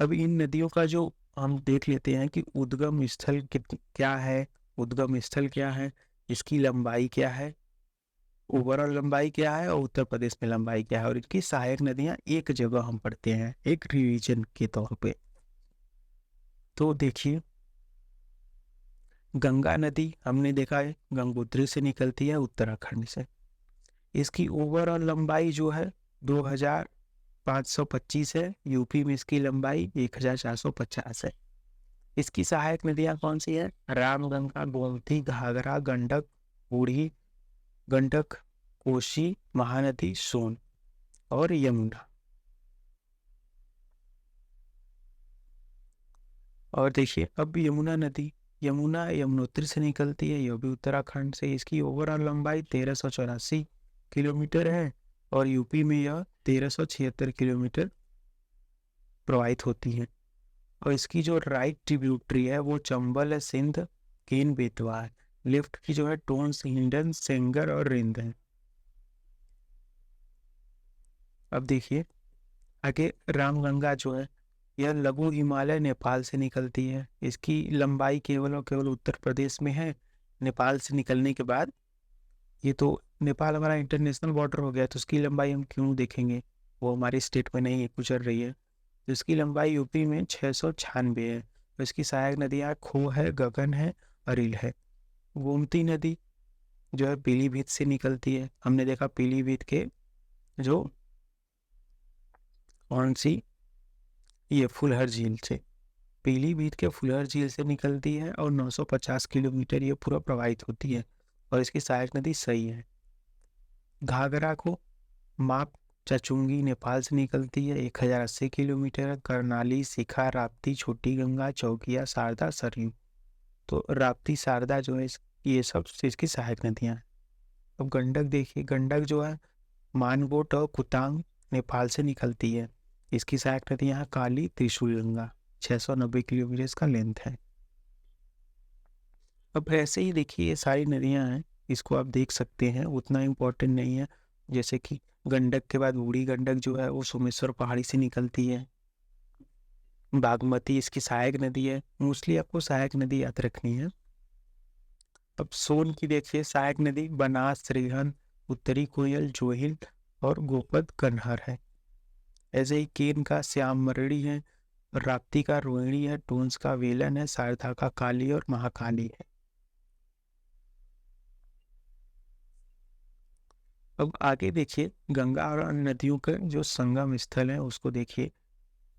अब इन नदियों का जो हम देख लेते हैं कि उद्गम स्थल क्या है, उद्गम स्थल क्या है, इसकी लंबाई क्या है, ओवरऑल लंबाई क्या है, और उत्तर प्रदेश में लंबाई क्या है, और इनकी सहायक नदियां एक जगह हम पढ़ते हैं एक रिवीजन के तौर पे। तो देखिए, गंगा नदी हमने देखा है गंगोत्री से निकलती है उत्तराखंड से। इसकी ओवरऑल लंबाई जो है 2525 है। यूपी में इसकी लंबाई 1450 है। इसकी सहायक नदियां कौन सी है? रामगंगा, गोमती, घाघरा, गंडक, बूढ़ी गंडक, कोसी, महानदी, सोन और यमुना। और देखिए, अब यमुना नदी, यमुना यमुनोत्री से निकलती है, यह भी उत्तराखंड से। इसकी ओवरऑल लंबाई 1384 किलोमीटर है और यूपी में यह 1376 किलोमीटर प्रवाहित होती है। और इसकी जो राइट ट्रिब्यूटरी है वो चंबल है, सिंध, केन, बेतवा है। लेफ्ट की जो है टोन्स, हिंडन, सेंगर और रिंद है। अब देखिए आगे, रामगंगा जो है यह लघु हिमालय नेपाल से निकलती है। इसकी लंबाई केवल और केवल उत्तर प्रदेश में है। नेपाल से निकलने के बाद, ये तो नेपाल हमारा इंटरनेशनल बॉर्डर हो गया, तो उसकी लंबाई हम क्यों देखेंगे, वो हमारी स्टेट में नहीं गुजर रही है। तो इसकी लंबाई यूपी में 696 है। तो इसकी सहायक नदियाँ खो है, गगन है, अरिल है। गोमती नदी जो है पीलीभीत से निकलती है। हमने देखा पीलीभीत के जो कौन सी, ये फुलहर झील से, पीलीभीत के फुलहर झील से निकलती है और 950 किलोमीटर ये पूरा प्रवाहित होती है। और इसकी सहायक नदी सही है। घाघरा को माप चचुंगी नेपाल से निकलती है, 1080 किलोमीटर। करनाली, शिखा, राप्ती, छोटी गंगा, चौकिया, शारदा, सरयू। तो राप्ती, शारदा जो है ये सब इसकी सहायक नदियां हैं। अब गंडक देखिए, गंडक जो है मानकोट और कुतांग नेपाल से निकलती है। इसकी सहायक नदियां हैं काली, त्रिशूल गंगा। 690 किलोमीटर इसका लेंथ है। अब ऐसे ही देखिए ये सारी नदियां हैं, इसको आप देख सकते हैं, उतना इम्पोर्टेंट नहीं है। जैसे कि गंडक के बाद बूढ़ी गंडक जो है वो सोमेश्वर पहाड़ी से निकलती है। बागमती इसकी सहायक नदी है। मोस्टली आपको सहायक नदी याद रखनी है। अब सोन की देखिए सहायक नदी बनास, श्रीहन, उत्तरी कोयल, जोहिल और गोपद कन्हर है। ऐसे ही केन का श्याम मरड़ी है, राप्ती का रोहिणी है, टोन्स का वेलन है, शारदा का काली और महाकाली है। अब आगे देखिए गंगा और अन्य नदियों के जो संगम स्थल है उसको देखिए।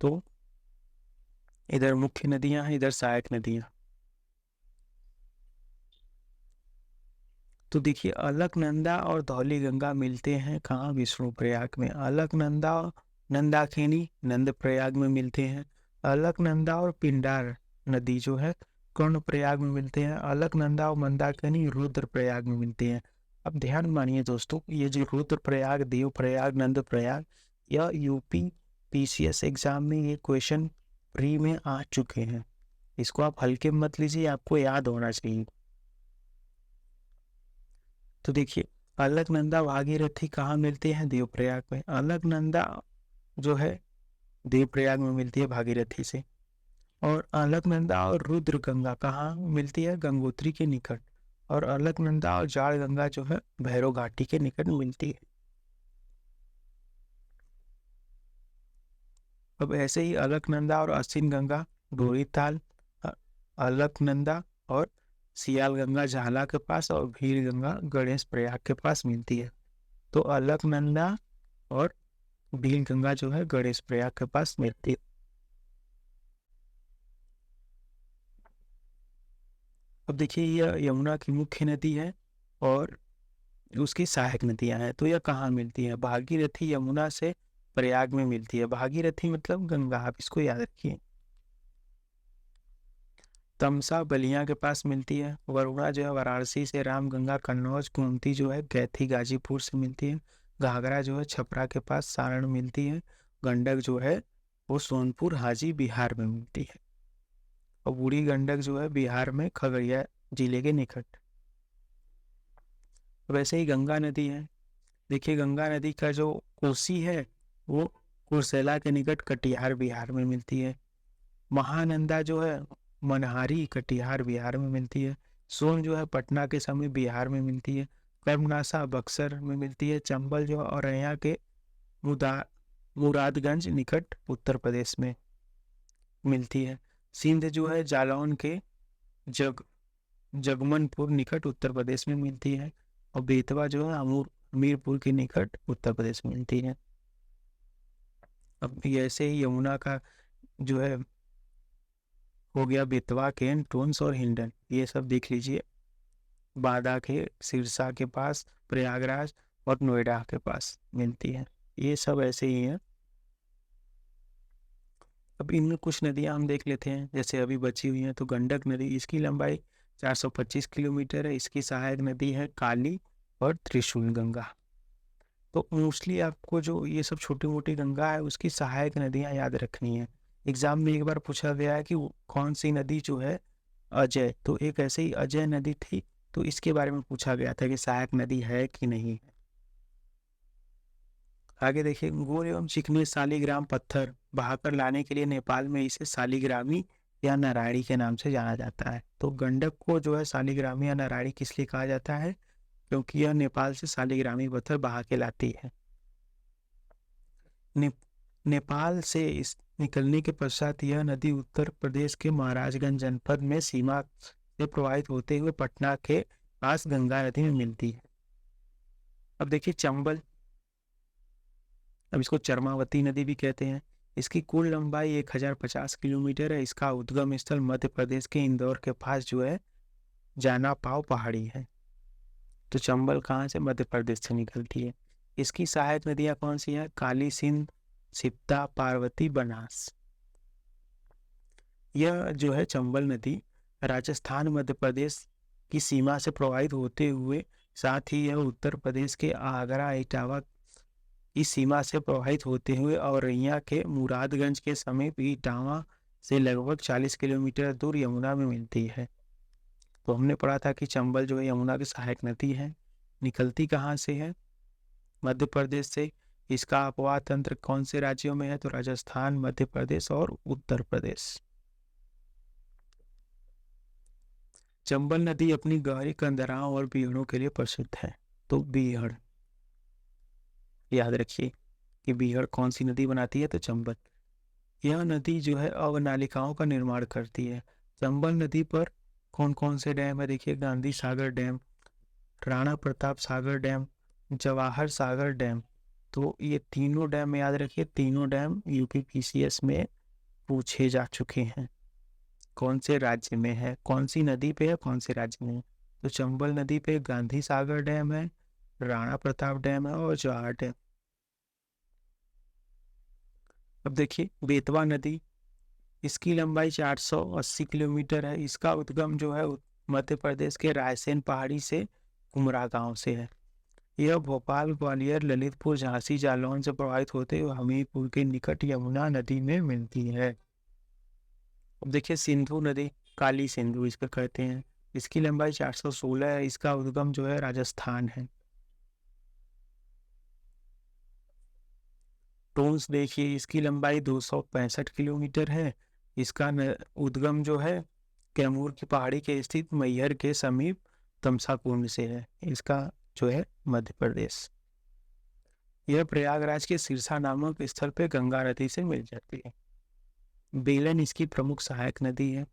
तो इधर मुख्य नदियां हैं, इधर सहायक नदियां। तो देखिए अलकनंदा और धौली गंगा मिलते हैं कहाँ? विष्णुप्रयाग में। अलकनंदा और नंदाकिनी नंदप्रयाग में मिलते हैं। अलकनंदा और पिंडार नदी जो है कर्णप्रयाग में मिलते हैं। अलकनंदा और मंदाकिनी रुद्रप्रयाग में मिलते हैं। अब ध्यान मानिए दोस्तों, ये जो रुद्रप्रयाग, देवप्रयाग, नंदप्रयाग, यह यूपी पीसीएस एग्जाम में ये क्वेश्चन प्री में आ चुके हैं। इसको आप हल्के में मत लीजिए, आपको याद होना चाहिए। तो देखिए अलकनंदा भागीरथी कहाँ मिलते हैं? देवप्रयाग में। अलकनंदा जो है देवप्रयाग में मिलती है भागीरथी से। और अलकनंदा और रुद्र गंगा कहाँ मिलती है? गंगोत्री के निकट। और अलकनंदा और जाड़ गंगा जो है भैरव घाटी के निकट मिलती है। अब ऐसे ही अलकनंदा और अश्विन गंगा डोरीताल, अलकनंदा और सियाल गंगा झाला के पास और भील गंगा गणेश प्रयाग के पास मिलती है। तो अलकनंदा और भील गंगा जो है गणेश प्रयाग के पास मिलती है। अब देखिए यह यमुना की मुख्य नदी है और उसकी सहायक नदियां हैं। तो यह कहाँ मिलती है? भागीरथी यमुना से प्रयाग में मिलती है। भागीरथी मतलब गंगा, आप इसको याद रखिए। तमसा बलिया के पास मिलती है। वरुणा जो है वाराणसी से, रामगंगा कन्नौज, गोमती जो है कैथी गाजीपुर से मिलती है। घाघरा जो है छपरा के पास सारण मिलती है। गंडक जो है वो सोनपुर हाजी बिहार में मिलती है। और बूढ़ी गंडक जो है बिहार में खगड़िया जिले के निकट। वैसे ही गंगा नदी है, देखिए गंगा नदी का जो कोसी है वो कुर्सेला के निकट कटिहार बिहार में मिलती है। महानंदा जो है मनहारी कटिहार बिहार में मिलती है। सोन जो है पटना के समीप बिहार में मिलती है। कर्मनाशा बक्सर में मिलती है। चंबल जो है औरैया के मुदा मुरादगंज निकट उत्तर प्रदेश में मिलती है। सिंध जो है जालौन के जग जगमनपुर निकट उत्तर प्रदेश में मिलती है। और बेतवा जो है हमीरपुर के निकट उत्तर प्रदेश में मिलती है। अब ऐसे ही यमुना का जो है हो गया बेतवा, केन, टोंस और हिंडन, ये सब देख लीजिए। बांदा के सिरसा के पास, प्रयागराज और नोएडा के पास मिलती है। ये सब ऐसे ही हैं। अब इनमें कुछ नदियां हम देख लेते हैं जैसे अभी बची हुई हैं। तो गंडक नदी, इसकी लंबाई 425 किलोमीटर है। इसकी सहायक नदी है काली और त्रिशूल गंगा। तो मोस्टली आपको जो ये सब छोटी मोटी गंगा है उसकी सहायक नदियां याद रखनी है। एग्जाम में एक बार पूछा गया है कि कौन सी नदी जो है अजय, तो एक ऐसे ही अजय नदी थी, तो इसके बारे में पूछा गया था कि सहायक नदी है कि नहीं है। आगे देखिए, गोल एवं चिकने शालिग्राम पत्थर बहाकर लाने के लिए नेपाल में इसे शालिग्रामी या नारायणी के नाम से जाना जाता है। तो गंडक को जो है शालिग्रामी या नारायणी किस लिए कहा जाता है? क्योंकि यह नेपाल से शालिग्रामी पत्थर बहा के लाती है। ने, नेपाल से इस निकलने के पश्चात यह नदी उत्तर प्रदेश के महाराजगंज जनपद में सीमा से प्रवाहित होते हुए पटना के पास गंगा नदी में मिलती है। अब देखिए चंबल, अब इसको चरमावती नदी भी कहते हैं। इसकी कुल लंबाई 1050 किलोमीटर है। इसका उद्गम स्थल मध्य प्रदेश के इंदौर के पास जो है जाना पाव पहाड़ी है। तो चंबल कहाँ से? मध्य प्रदेश से निकलती है। इसकी सहायक नदियां कौन सी हैं? काली, सिंध, सिप्ता, पार्वती, बनास। यह जो है चंबल नदी राजस्थान मध्य प्रदेश की सीमा से प्रवाहित होते हुए, साथ ही यह उत्तर प्रदेश के आगरा इटावा की सीमा से प्रवाहित होते हुए औरैया के मुरादगंज के समीप इटावा से लगभग 40 किलोमीटर दूर यमुना में मिलती है। तो हमने पढ़ा था कि चंबल जो है यमुना की सहायक नदी है। निकलती कहाँ से है? मध्य प्रदेश से। इसका अपवाह तंत्र कौन से राज्यों में है? तो राजस्थान, मध्य प्रदेश और उत्तर प्रदेश। चंबल नदी अपनी गहरी कंदराओं और बीहड़ों के लिए प्रसिद्ध है। तो बीहड़ याद रखिए कि बीहड़ कौन सी नदी बनाती है? तो चंबल। यह नदी जो है अवनालिकाओं का निर्माण करती है। चंबल नदी पर कौन कौन से डैम है? देखिए, Gandhi Sagar dam, Rana Pratap Sagar dam, Jawahar Sagar dam. तो ये तीनों डैम याद रखिए। तीनों डैम यूपीपीसीएस में पूछे जा चुके हैं। कौन से राज्य में है, कौन सी नदी पे है, कौन से राज्य में है? तो चंबल नदी पे गांधी सागर डैम है, राणा प्रताप डैम है और जवाहर डैम। अब देखिए बेतवा नदी, इसकी लंबाई 480 किलोमीटर है। इसका उद्गम जो है मध्य प्रदेश के रायसेन पहाड़ी से कुमरा गांव से है। यह भोपाल, ग्वालियर, ललितपुर, झांसी, जालौन से प्रवाहित होते हुए हमीरपुर के निकट यमुना नदी में मिलती है। अब देखिए सिंधु नदी, काली सिंधु इसको कहते हैं। इसकी लंबाई 416 है। इसका उद्गम जो है राजस्थान है। टोंस देखिए, इसकी लंबाई 265 किलोमीटर है। इसका उद्गम जो है कैमूर की पहाड़ी के स्थित मैहर के समीप तमसा कुंड से है। इसका जो है मध्य प्रदेश। यह प्रयागराज के सिरसा नामक स्थल पे गंगा नदी से मिल जाती है। बेलन इसकी प्रमुख सहायक नदी है।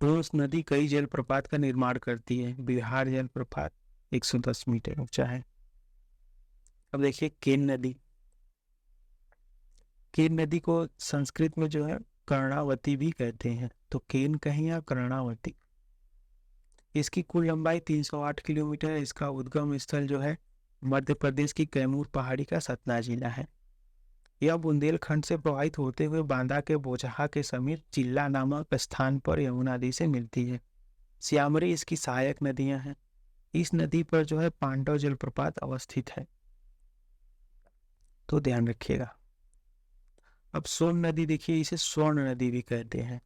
टोंस नदी कई जलप्रपात का निर्माण करती है। बिहार जलप्रपात 110 मीटर ऊंचा है। अब देखिए केन नदी, केन नदी को संस्कृत में जो है कर्णावती भी कहते हैं। तो केन कहीं या कर्णावती। इसकी कुल लंबाई 308 किलोमीटर है। इसका उद्गम स्थल जो है मध्य प्रदेश की कैमूर पहाड़ी का सतना जिला है। यह बुंदेलखंड से प्रवाहित होते हुए बांदा के बोचहा के समीप चिल्ला नामक स्थान पर यमुना नदी से मिलती है। श्यामरी इसकी सहायक नदियां हैं। इस नदी पर जो है पांडव जलप्रपात अवस्थित है। तो ध्यान रखिएगा। अब सोन नदी देखिए, इसे स्वर्ण नदी भी कहते हैं।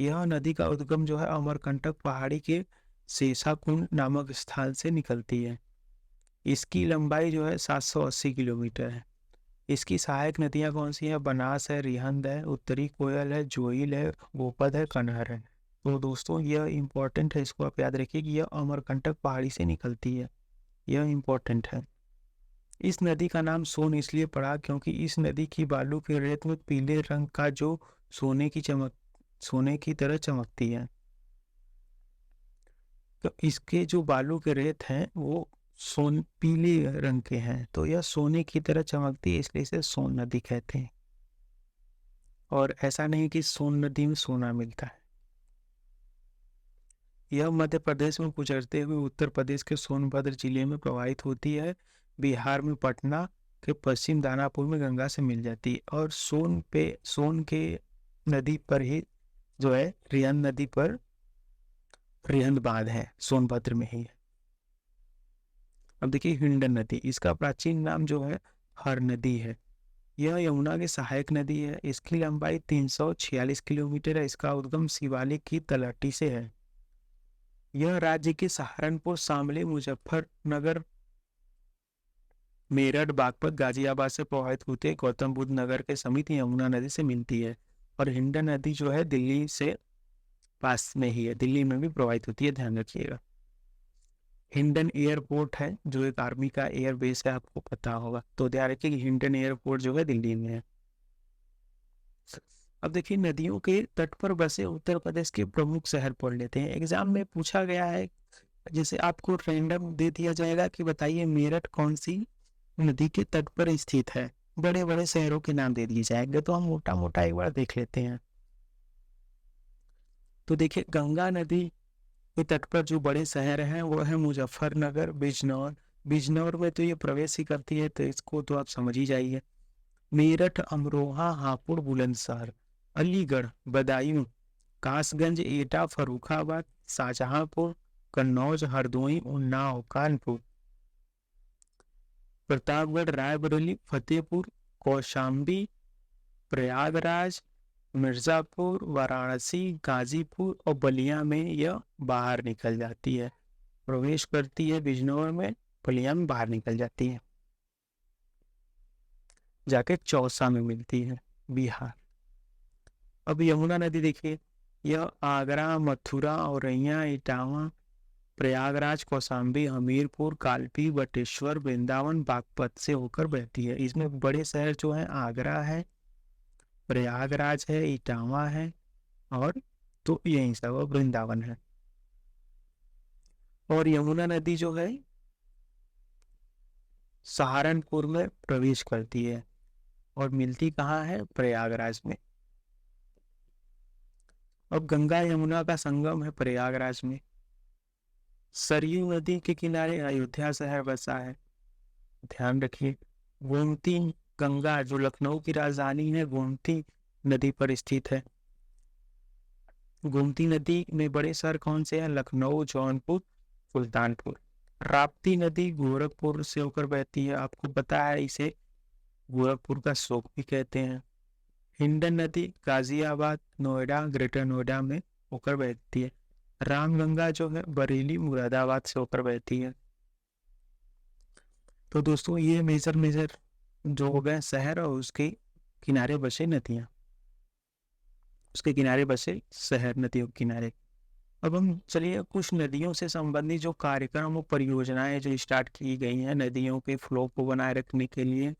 यह नदी का उद्गम जो है अमरकंटक पहाड़ी के शेषाकुंड नामक स्थान से निकलती है। इसकी लंबाई जो है 780 किलोमीटर है। इसकी सहायक नदियाँ कौन सी हैं? बनास है, रिहंद है, उत्तरी कोयल है, जोइल है, गोपद है, कनहर है। तो दोस्तों यह इम्पोर्टेंट है, इसको आप याद रखिए कि यह अमरकंटक पहाड़ी से निकलती है, यह इम्पोर्टेंट है। इस नदी का नाम सोन इसलिए पड़ा क्योंकि इस नदी की बालू के रेत में पीले रंग का जो सोने की तरह चमकती है। तो इसके जो बालू के रेत हैं वो पीले रंग के हैं, तो यह सोने की तरह चमकती है, इसलिए इसे सोन नदी कहते हैं। और ऐसा नहीं कि सोन नदी में सोना मिलता है। यह मध्य प्रदेश में गुजरते हुए उत्तर प्रदेश के सोनभद्र जिले में प्रवाहित होती है, बिहार में पटना के पश्चिम दानापुर में गंगा से मिल जाती है, और सोन के नदी पर ही जो है रिहंद नदी पर रिहंद बांध है, सोनभद्र में ही है। अब देखिए हिंडन नदी, इसका प्राचीन नाम जो है हर नदी है। यह यमुना की सहायक नदी है। इसकी लंबाई 346 किलोमीटर है। इसका उद्गम शिवालिक की तलहटी से है। यह राज्य के सहारनपुर, शामली, मुजफ्फरनगर, मेरठ, बागपत, गाजियाबाद से प्रभावित होते हैं। गौतम बुद्ध नगर के समीप यमुना नदी से मिलती है। और हिंडन नदी जो है दिल्ली से पास में ही है, दिल्ली में भी प्रभावित होती है, ध्यान रखिएगा। हिंडन एयरपोर्ट है जो एक आर्मी का एयर बेस है, आपको पता होगा, तो ध्यान रखिए कि हिंडन एयरपोर्ट जो है दिल्ली में है। अब देखिए नदियों के तट पर बसे उत्तर प्रदेश के प्रमुख शहर पढ़ लेते हैं। एग्जाम में पूछा गया है, जैसे आपको रैंडम दे दिया जाएगा कि बताइए मेरठ कौन सी नदी के तट पर स्थित है, बड़े बड़े शहरों के नाम दे दिए जाएंगे, तो हम मोटा मोटा एक बार देख लेते हैं। तो देखिए गंगा नदी के तट पर जो बड़े शहर हैं वो है मुजफ्फरनगर, बिजनौर। बिजनौर में तो ये प्रवेश ही करती है, तो इसको तो आप समझ ही जाइए। मेरठ, अमरोहा, हापुड़, बुलंदशहर, अलीगढ़, बदायूं, कासगंज, एटा, फर्रुखाबाद, शाहजहांपुर, कन्नौज, हरदोई, उन्नाव, कानपुर, प्रतापगढ़, रायबरेली, फतेहपुर, कौशाम्बी, प्रयागराज, मिर्जापुर, वाराणसी, गाजीपुर और बलिया में यह बाहर निकल जाती है, प्रवेश करती है बिजनौर में, बलिया में बाहर निकल जाती है, जाके चौसा में मिलती है, बिहार। अब यमुना नदी देखिए, यह आगरा, मथुरा, औरैया, इटावा, प्रयागराज, कौशाम्बी, हमीरपुर, कालपी, बटेश्वर, वृंदावन, बागपत से होकर बहती है। इसमें बड़े शहर जो हैं आगरा है, प्रयागराज है, इटावा है, और तो यही सब वृंदावन है। और यमुना नदी जो है सहारनपुर में प्रवेश करती है और मिलती कहाँ है? प्रयागराज में। अब गंगा यमुना का संगम है प्रयागराज में। सरयू नदी के किनारे अयोध्या शहर बसा है, ध्यान रखिए। गोमती गंगा जो लखनऊ की राजधानी है, गोमती नदी पर स्थित है। गोमती नदी में बड़े शहर कौन से हैं? लखनऊ, जौनपुर, सुल्तानपुर। राप्ती नदी गोरखपुर से होकर बहती है, आपको पता है इसे गोरखपुर का शोक भी कहते हैं। हिंडन नदी गाजियाबाद, नोएडा, ग्रेटर नोएडा में होकर बहती है। रामगंगा जो है बरेली, मुरादाबाद से होकर बहती है। तो दोस्तों ये मेजर जो हो गए शहर और उसके किनारे बसे नदियाँ, उसके किनारे बसे शहर नदियों के किनारे। अब हम चलिए कुछ नदियों से संबंधित जो कार्यक्रम और परियोजनाएं जो स्टार्ट की गई हैं नदियों के फ्लो को बनाए रखने के लिए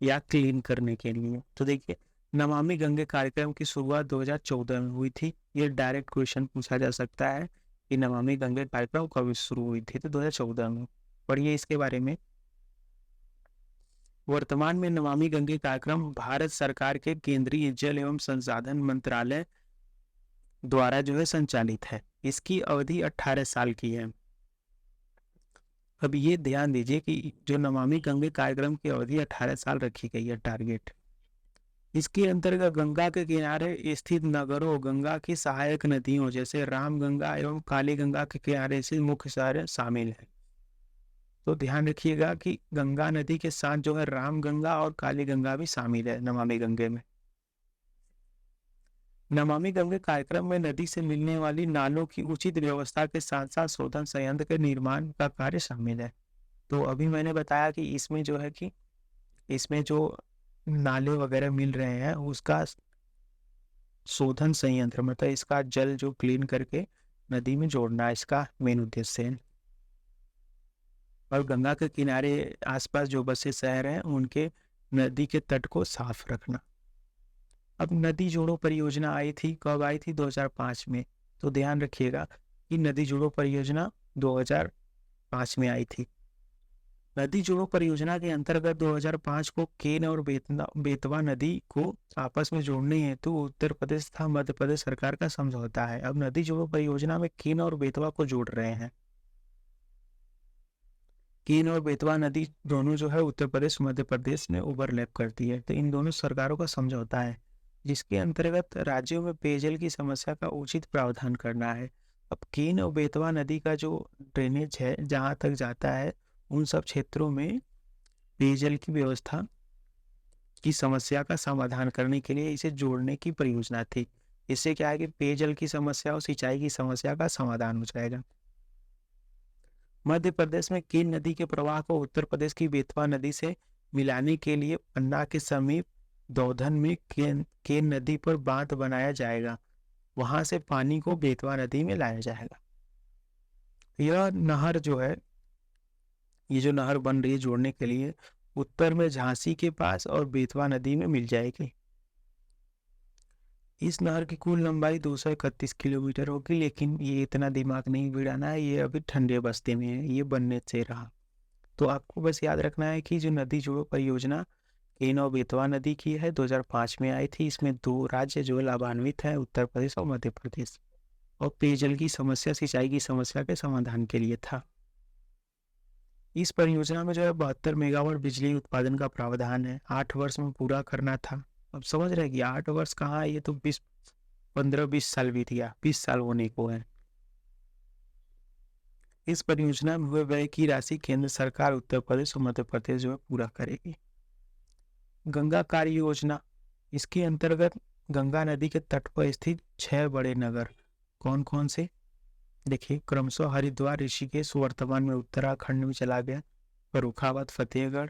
या क्लीन करने के लिए। तो देखिए नमामि गंगे कार्यक्रम की शुरुआत 2014 में हुई थी। ये डायरेक्ट क्वेश्चन पूछा जा सकता है कि नमामि गंगे कार्यक्रम कब शुरू हुई थी? तो 2014 में। पढ़िए इसके बारे में। वर्तमान में नमामि गंगे कार्यक्रम भारत सरकार के केंद्रीय जल एवं संसाधन मंत्रालय द्वारा जो है संचालित है। इसकी अवधि 18 साल की है। अब ये ध्यान दीजिए कि जो नमामि गंगे कार्यक्रम की अवधि 18 साल रखी गई है टारगेट। इसके अंतर्गत गंगा के किनारे स्थित नगरों, गंगा की सहायक नदियों जैसे रामगंगा एवं काली गंगा के किनारे से मुख्य शहर शामिल है। तो ध्यान रखिएगा कि गंगा नदी के साथ जो है रामगंगा और काली गंगा भी शामिल है नमामि गंगे में। नमामि गंगे कार्यक्रम में नदी से मिलने वाली नालों की उचित व्यवस्था के साथ साथ शोधन संयंत्र के निर्माण का कार्य शामिल है। तो अभी मैंने बताया कि इसमें जो है कि इसमें जो नाले वगैरह मिल रहे हैं उसका शोधन संयंत्र, मतलब इसका जल जो क्लीन करके नदी में जोड़ना, इसका मेन उद्देश्य है। और गंगा के किनारे आसपास जो बसे शहर हैं उनके नदी के तट को साफ रखना। अब नदी जोड़ो परियोजना आई थी, कब आई थी? 2005 में। तो ध्यान रखिएगा कि नदी जोड़ो परियोजना 2005 में आई थी। नदी जोड़ो परियोजना के अंतर्गत 2005 को केन और बेतवा नदी को आपस में जोड़ने हेतु उत्तर प्रदेश तथा मध्य प्रदेश सरकार का समझौता है। अब नदी जोड़ो परियोजना में केन और बेतवा को जोड़ रहे हैं। केन और बेतवा नदी दोनों जो है उत्तर प्रदेश मध्य प्रदेश में ओवरलैप करती है। तो इन दोनों सरकारों का समझौता है जिसके अंतर्गत राज्यों में पेयजल की समस्या का उचित प्रावधान करना है। अब केन और बेतवा नदी का जो ड्रेनेज है जहाँ तक जाता है उन सब क्षेत्रों में पेयजल की व्यवस्था की समस्या का समाधान करने के लिए इसे जोड़ने की परियोजना थी। इससे क्या है कि पेयजल की समस्या और सिंचाई की समस्या का समाधान हो जाएगा। मध्य प्रदेश में केन नदी के प्रवाह को उत्तर प्रदेश की बेतवा नदी से मिलाने के लिए पन्ना के समीप दौधन में केन नदी पर बांध बनाया जाएगा। वहां से पानी को बेतवा नदी में लाया जाएगा। यह नहर जो है, ये जो नहर बन रही है जोड़ने के लिए, उत्तर में झांसी के पास और बेतवा नदी में मिल जाएगी। इस नहर की कुल लंबाई 231 किलोमीटर होगी, लेकिन ये इतना दिमाग नहीं भिड़ाना है, ये अभी ठंडे बस्ते में है, ये बनने से रहा। तो आपको बस याद रखना है कि जो नदी जोड़ो परियोजना केन और बेतवा नदी की है 2005 में आई थी। इसमें 2 राज्य जो लाभान्वित हैं, उत्तर प्रदेश और मध्य प्रदेश, और पेयजल की समस्या, सिंचाई की समस्या के समाधान के लिए था। इस परियोजना में जो है 72 मेगावाट बिजली उत्पादन का प्रावधान है। 8 वर्ष में पूरा करना था। अब समझ रहे हैं कि 8 वर्ष कहाँ है, ये तो 15-20 साल बीत गया, 20 साल होने को है। इस परियोजना में हुए व्यय की राशि केंद्र सरकार उत्तर प्रदेश और मध्य प्रदेश जो है पूरा करेगी। गंगा कार्य योजना, इसके अंतर्गत गंगा नदी के तट पर स्थित 6 बड़े नगर कौन कौन से? देखिए, क्रमशः हरिद्वार, ऋषिकेश वर्तमान में उत्तराखंड में चला गया, फर्रुखाबाद, फतेहगढ़,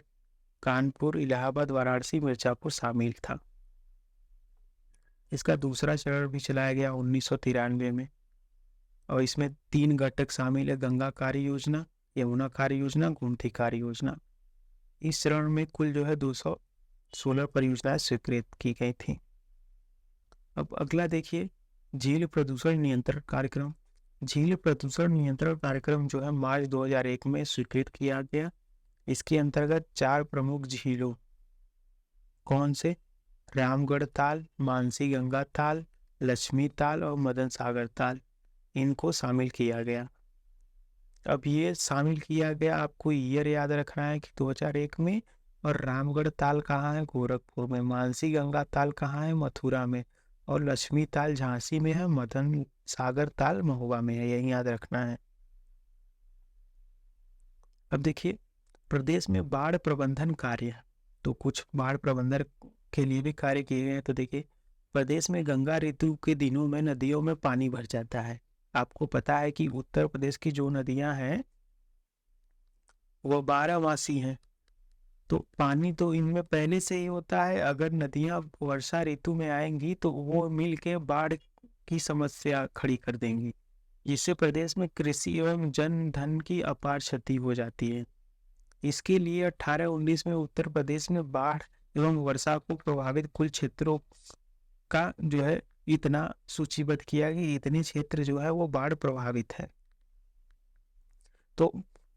कानपुर, इलाहाबाद, वाराणसी, मिर्जापुर शामिल था। इसका दूसरा चरण भी चलाया गया 1993 में, और इसमें 3 घटक शामिल है: गंगा कार्य योजना, यमुना कार्य योजना, गोमती कार्य योजना। इस चरण में कुल जो है 216 परियोजनाएं स्वीकृत की गई थी। अब अगला देखिए, झील प्रदूषण नियंत्रण कार्यक्रम। झील प्रदूषण नियंत्रण कार्यक्रम जो है मार्च 2001 में स्वीकृत किया गया। इसके अंतर्गत 4 प्रमुख झीलों, कौन से? रामगढ़ ताल, मानसी गंगा ताल, लक्ष्मी ताल और मदन सागर ताल, इनको शामिल किया गया। अब ये शामिल किया गया, आपको ईयर याद रखना है कि 2001 में, और रामगढ़ ताल कहाँ है? गोरखपुर में। मानसी गंगा ताल कहाँ है? मथुरा में। और लक्ष्मी ताल झांसी में है, मदन सागर ताल महुआ में है, यही याद रखना है। अब देखिए, प्रदेश में बाढ़ प्रबंधन कार्य, तो कुछ बाढ़ प्रबंधन के लिए भी कार्य किए गए। तो देखिए, प्रदेश में गंगा ऋतु के दिनों में नदियों में पानी भर जाता है। आपको पता है कि उत्तर प्रदेश की जो नदियां हैं वो 12 मासी हैं, तो पानी तो इनमें पहले से ही होता है। अगर नदियां वर्षा ऋतु में आएंगी तो वो मिल के बाढ़ की समस्या खड़ी कर देंगी, जिससे प्रदेश में कृषि एवं जन धन की अपार क्षति हो जाती है। इसके लिए 18-19 में उत्तर प्रदेश में बाढ़ एवं वर्षा को प्रभावित कुल क्षेत्रों का जो है इतना सूचीबद्ध किया कि इतने क्षेत्र जो है वो बाढ़ प्रभावित है। तो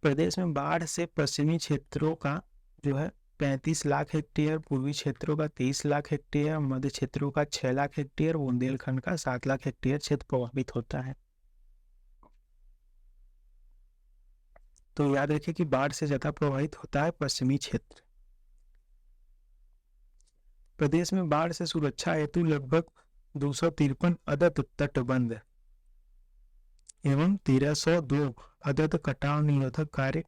प्रदेश में बाढ़ से पश्चिमी क्षेत्रों का जो है 35 लाख हेक्टेयर, पूर्वी क्षेत्रों का 23 लाख हेक्टेयर, मध्य क्षेत्रों का 6 लाख हेक्टेयर, बुंदेलखंड का 7 लाख हेक्टेयर क्षेत्र प्रभावित होता है। तो याद रखिए कि बाढ़ से ज्यादा प्रभावित होता है पश्चिमी क्षेत्र। प्रदेश में बाढ़ से सुरक्षा हेतु लगभग 253 अदद तटबंध एवं 1302 अदद कटाव निरोधक कार्य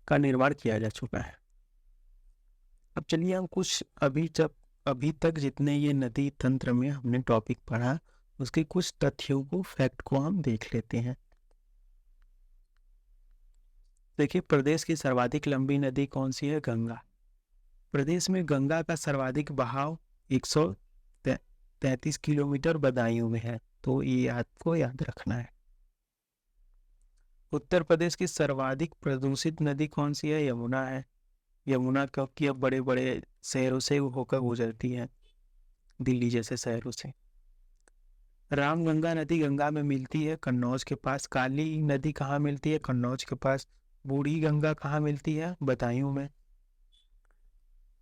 का निर्माण किया जा चुका है। अब चलिए हम कुछ अभी तक जितने ये नदी तंत्र में हमने टॉपिक पढ़ा उसके कुछ तथ्यों को, फैक्ट को हम देख लेते हैं। देखिए, प्रदेश की सर्वाधिक लंबी नदी कौन सी है? गंगा। प्रदेश में गंगा का सर्वाधिक बहाव 133 किलोमीटर बदायूं में है, तो ये आपको याद रखना है। उत्तर प्रदेश की सर्वाधिक प्रदूषित नदी कौन सी है? यमुना है। यमुना क्योंकि अब बड़े बड़े शहरों से होकर गुजरती है, दिल्ली जैसे शहरों से। रामगंगा नदी गंगा में मिलती है, कन्नौज के पास। काली नदी कहाँ मिलती है? कन्नौज के पास। बूढ़ी गंगा कहाँ मिलती है? बदायूं में।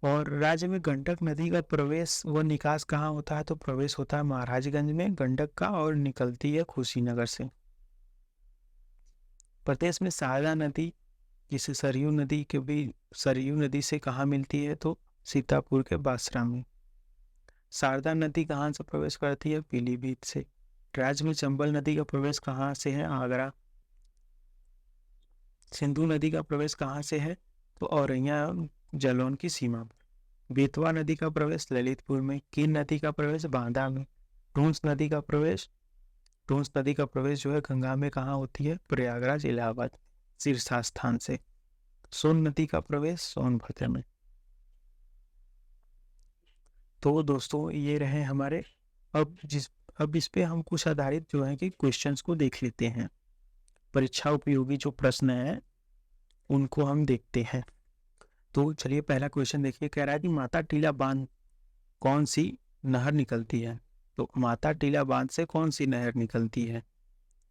और राज्य में गंडक नदी का प्रवेश व निकास कहाँ होता है? तो प्रवेश होता है महाराजगंज में गंडक का, और निकलती है कुशीनगर से। प्रदेश में शारदा नदी, जिसे सरयू नदी के भी सरयू नदी से कहाँ मिलती है? तो सीतापुर के बासरा में। शारदा नदी कहाँ से प्रवेश करती है? पीलीभीत से। राज्य में चंबल नदी का प्रवेश कहाँ से है? आगरा। सिंधु नदी का प्रवेश कहाँ से है? तो औरैया जलौन की सीमा पर। बेतवा नदी का प्रवेश ललितपुर में। कीन नदी का प्रवेश बांदा में। टूंस नदी का प्रवेश जो है गंगा में कहाँ होती है? प्रयागराज इलाहाबाद शीर्षा स्थान से। सोन नदी का प्रवेश सोनभद्र में। तो दोस्तों ये रहे हमारे, अब इस पे हम कुछ आधारित जो है कि क्वेश्चंस को देख लेते हैं। परीक्षा उपयोगी जो प्रश्न है उनको हम देखते हैं। तो चलिए पहला क्वेश्चन देखिए, कह रहा है कि माता टीला बांध कौन सी नहर निकलती है? तो माता टीला बांध से कौन सी नहर निकलती है?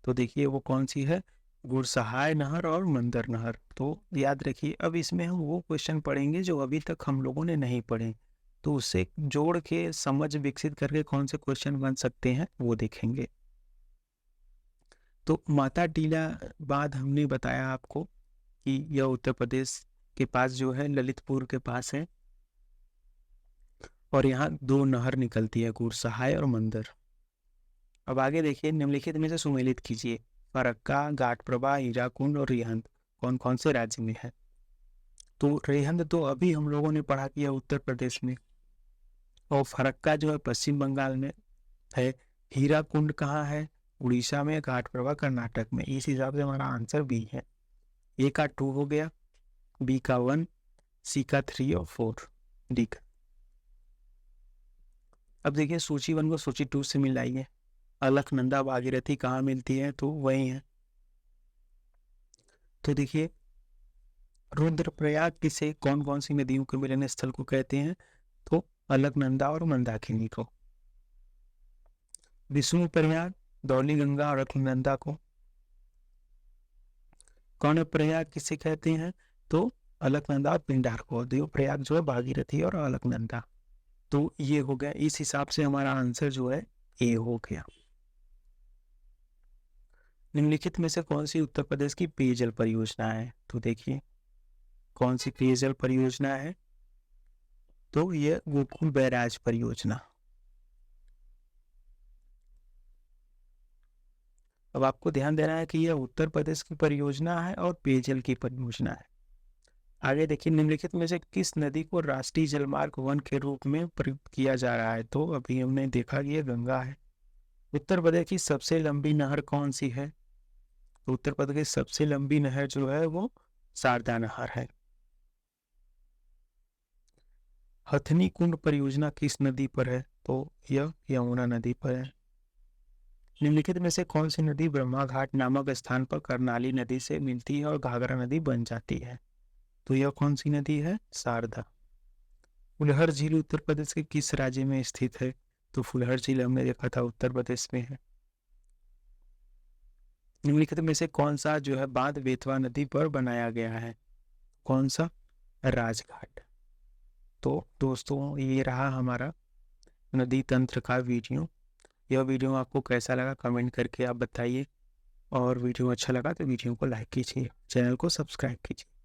तो देखिए वो कौन सी है? गुरसहाय नहर और मंदर नहर। तो याद रखिए, अब इसमें हम वो क्वेश्चन पढ़ेंगे जो अभी तक हम लोगों ने नहीं पढ़े, तो उससे जोड़ के समझ विकसित करके कौन से क्वेश्चन बन सकते हैं वो देखेंगे। तो माता टीला बांध हमने बताया आपको कि यह उत्तर प्रदेश के पास जो है, ललितपुर के पास है, और यहाँ दो नहर निकलती है, गुरसहाय और मंदर। अब आगे देखिए, निम्नलिखित में से सुमेलित कीजिए। फरक्का, घाटप्रभा, हीराकुंड और रिहंद कौन कौन से राज्य में है? तो रिहंद तो अभी हम लोगों ने पढ़ा कि यह उत्तर प्रदेश में, और फरक्का जो है पश्चिम बंगाल में है। हीराकुंड कहाँ है? उड़ीसा में। घाटप्रभा कर्नाटक में। इस हिसाब से हमारा आंसर बी है। ए का 2 हो गया, बी का 1, सी का 3 और 4, डी का। अब देखिए सूची 1 को सूची 2 से मिलाइए। अलकनंदा भागीरथी कहाँ मिलती है? तो वही है। तो देखिए रुद्रप्रयाग किसे कौन कौन सी नदियों के मिलन स्थल को कहते हैं? तो अलकनंदा और मंदाकिनी को। विष्णु प्रयाग, धौली गंगा और अलकनंदा को। कौन प्रयाग किसे कहते हैं? तो अलकनंदा और पिंडार को। देव प्रयाग जो है भागीरथी और अलकनंदा। तो ये हो गया, इस हिसाब से हमारा आंसर जो है ए हो गया। निम्नलिखित में से कौन सी उत्तर प्रदेश की पेयजल परियोजना है? तो देखिए कौन सी पेयजल परियोजना है? तो यह गोकुल बैराज परियोजना। अब आपको ध्यान देना है कि यह उत्तर प्रदेश की परियोजना है और पेयजल की परियोजना है। आगे देखिए, निम्नलिखित में से किस नदी को राष्ट्रीय जलमार्ग 1 के रूप में प्रयुक्त किया जा रहा है? तो अभी हमने देखा कि यह गंगा है। उत्तर प्रदेश की सबसे लंबी नहर कौन सी है? तो उत्तर प्रदेश की सबसे लंबी नहर जो है वो शारदा नहर है। हथनी कुंड परियोजना किस नदी पर है? तो यह यमुना नदी पर है। निम्नलिखित में से कौन सी नदी ब्रह्मा घाट नामक स्थान पर कर्नाली नदी से मिलती है और घाघरा नदी बन जाती है? तो यह कौन सी नदी है? शारदा। फुलहर झील उत्तर प्रदेश के किस राज्य में स्थित है? तो फुलहर झील हमने देखा था उत्तर प्रदेश में है। निम्नलिखित में से कौन सा जो है बांध बेतवा नदी पर बनाया गया है? कौन सा? राजघाट। तो दोस्तों ये रहा हमारा नदी तंत्र का वीडियो। यह वीडियो आपको कैसा लगा कमेंट करके आप बताइए, और वीडियो अच्छा लगा तो वीडियो को लाइक कीजिए, चैनल को सब्सक्राइब कीजिए।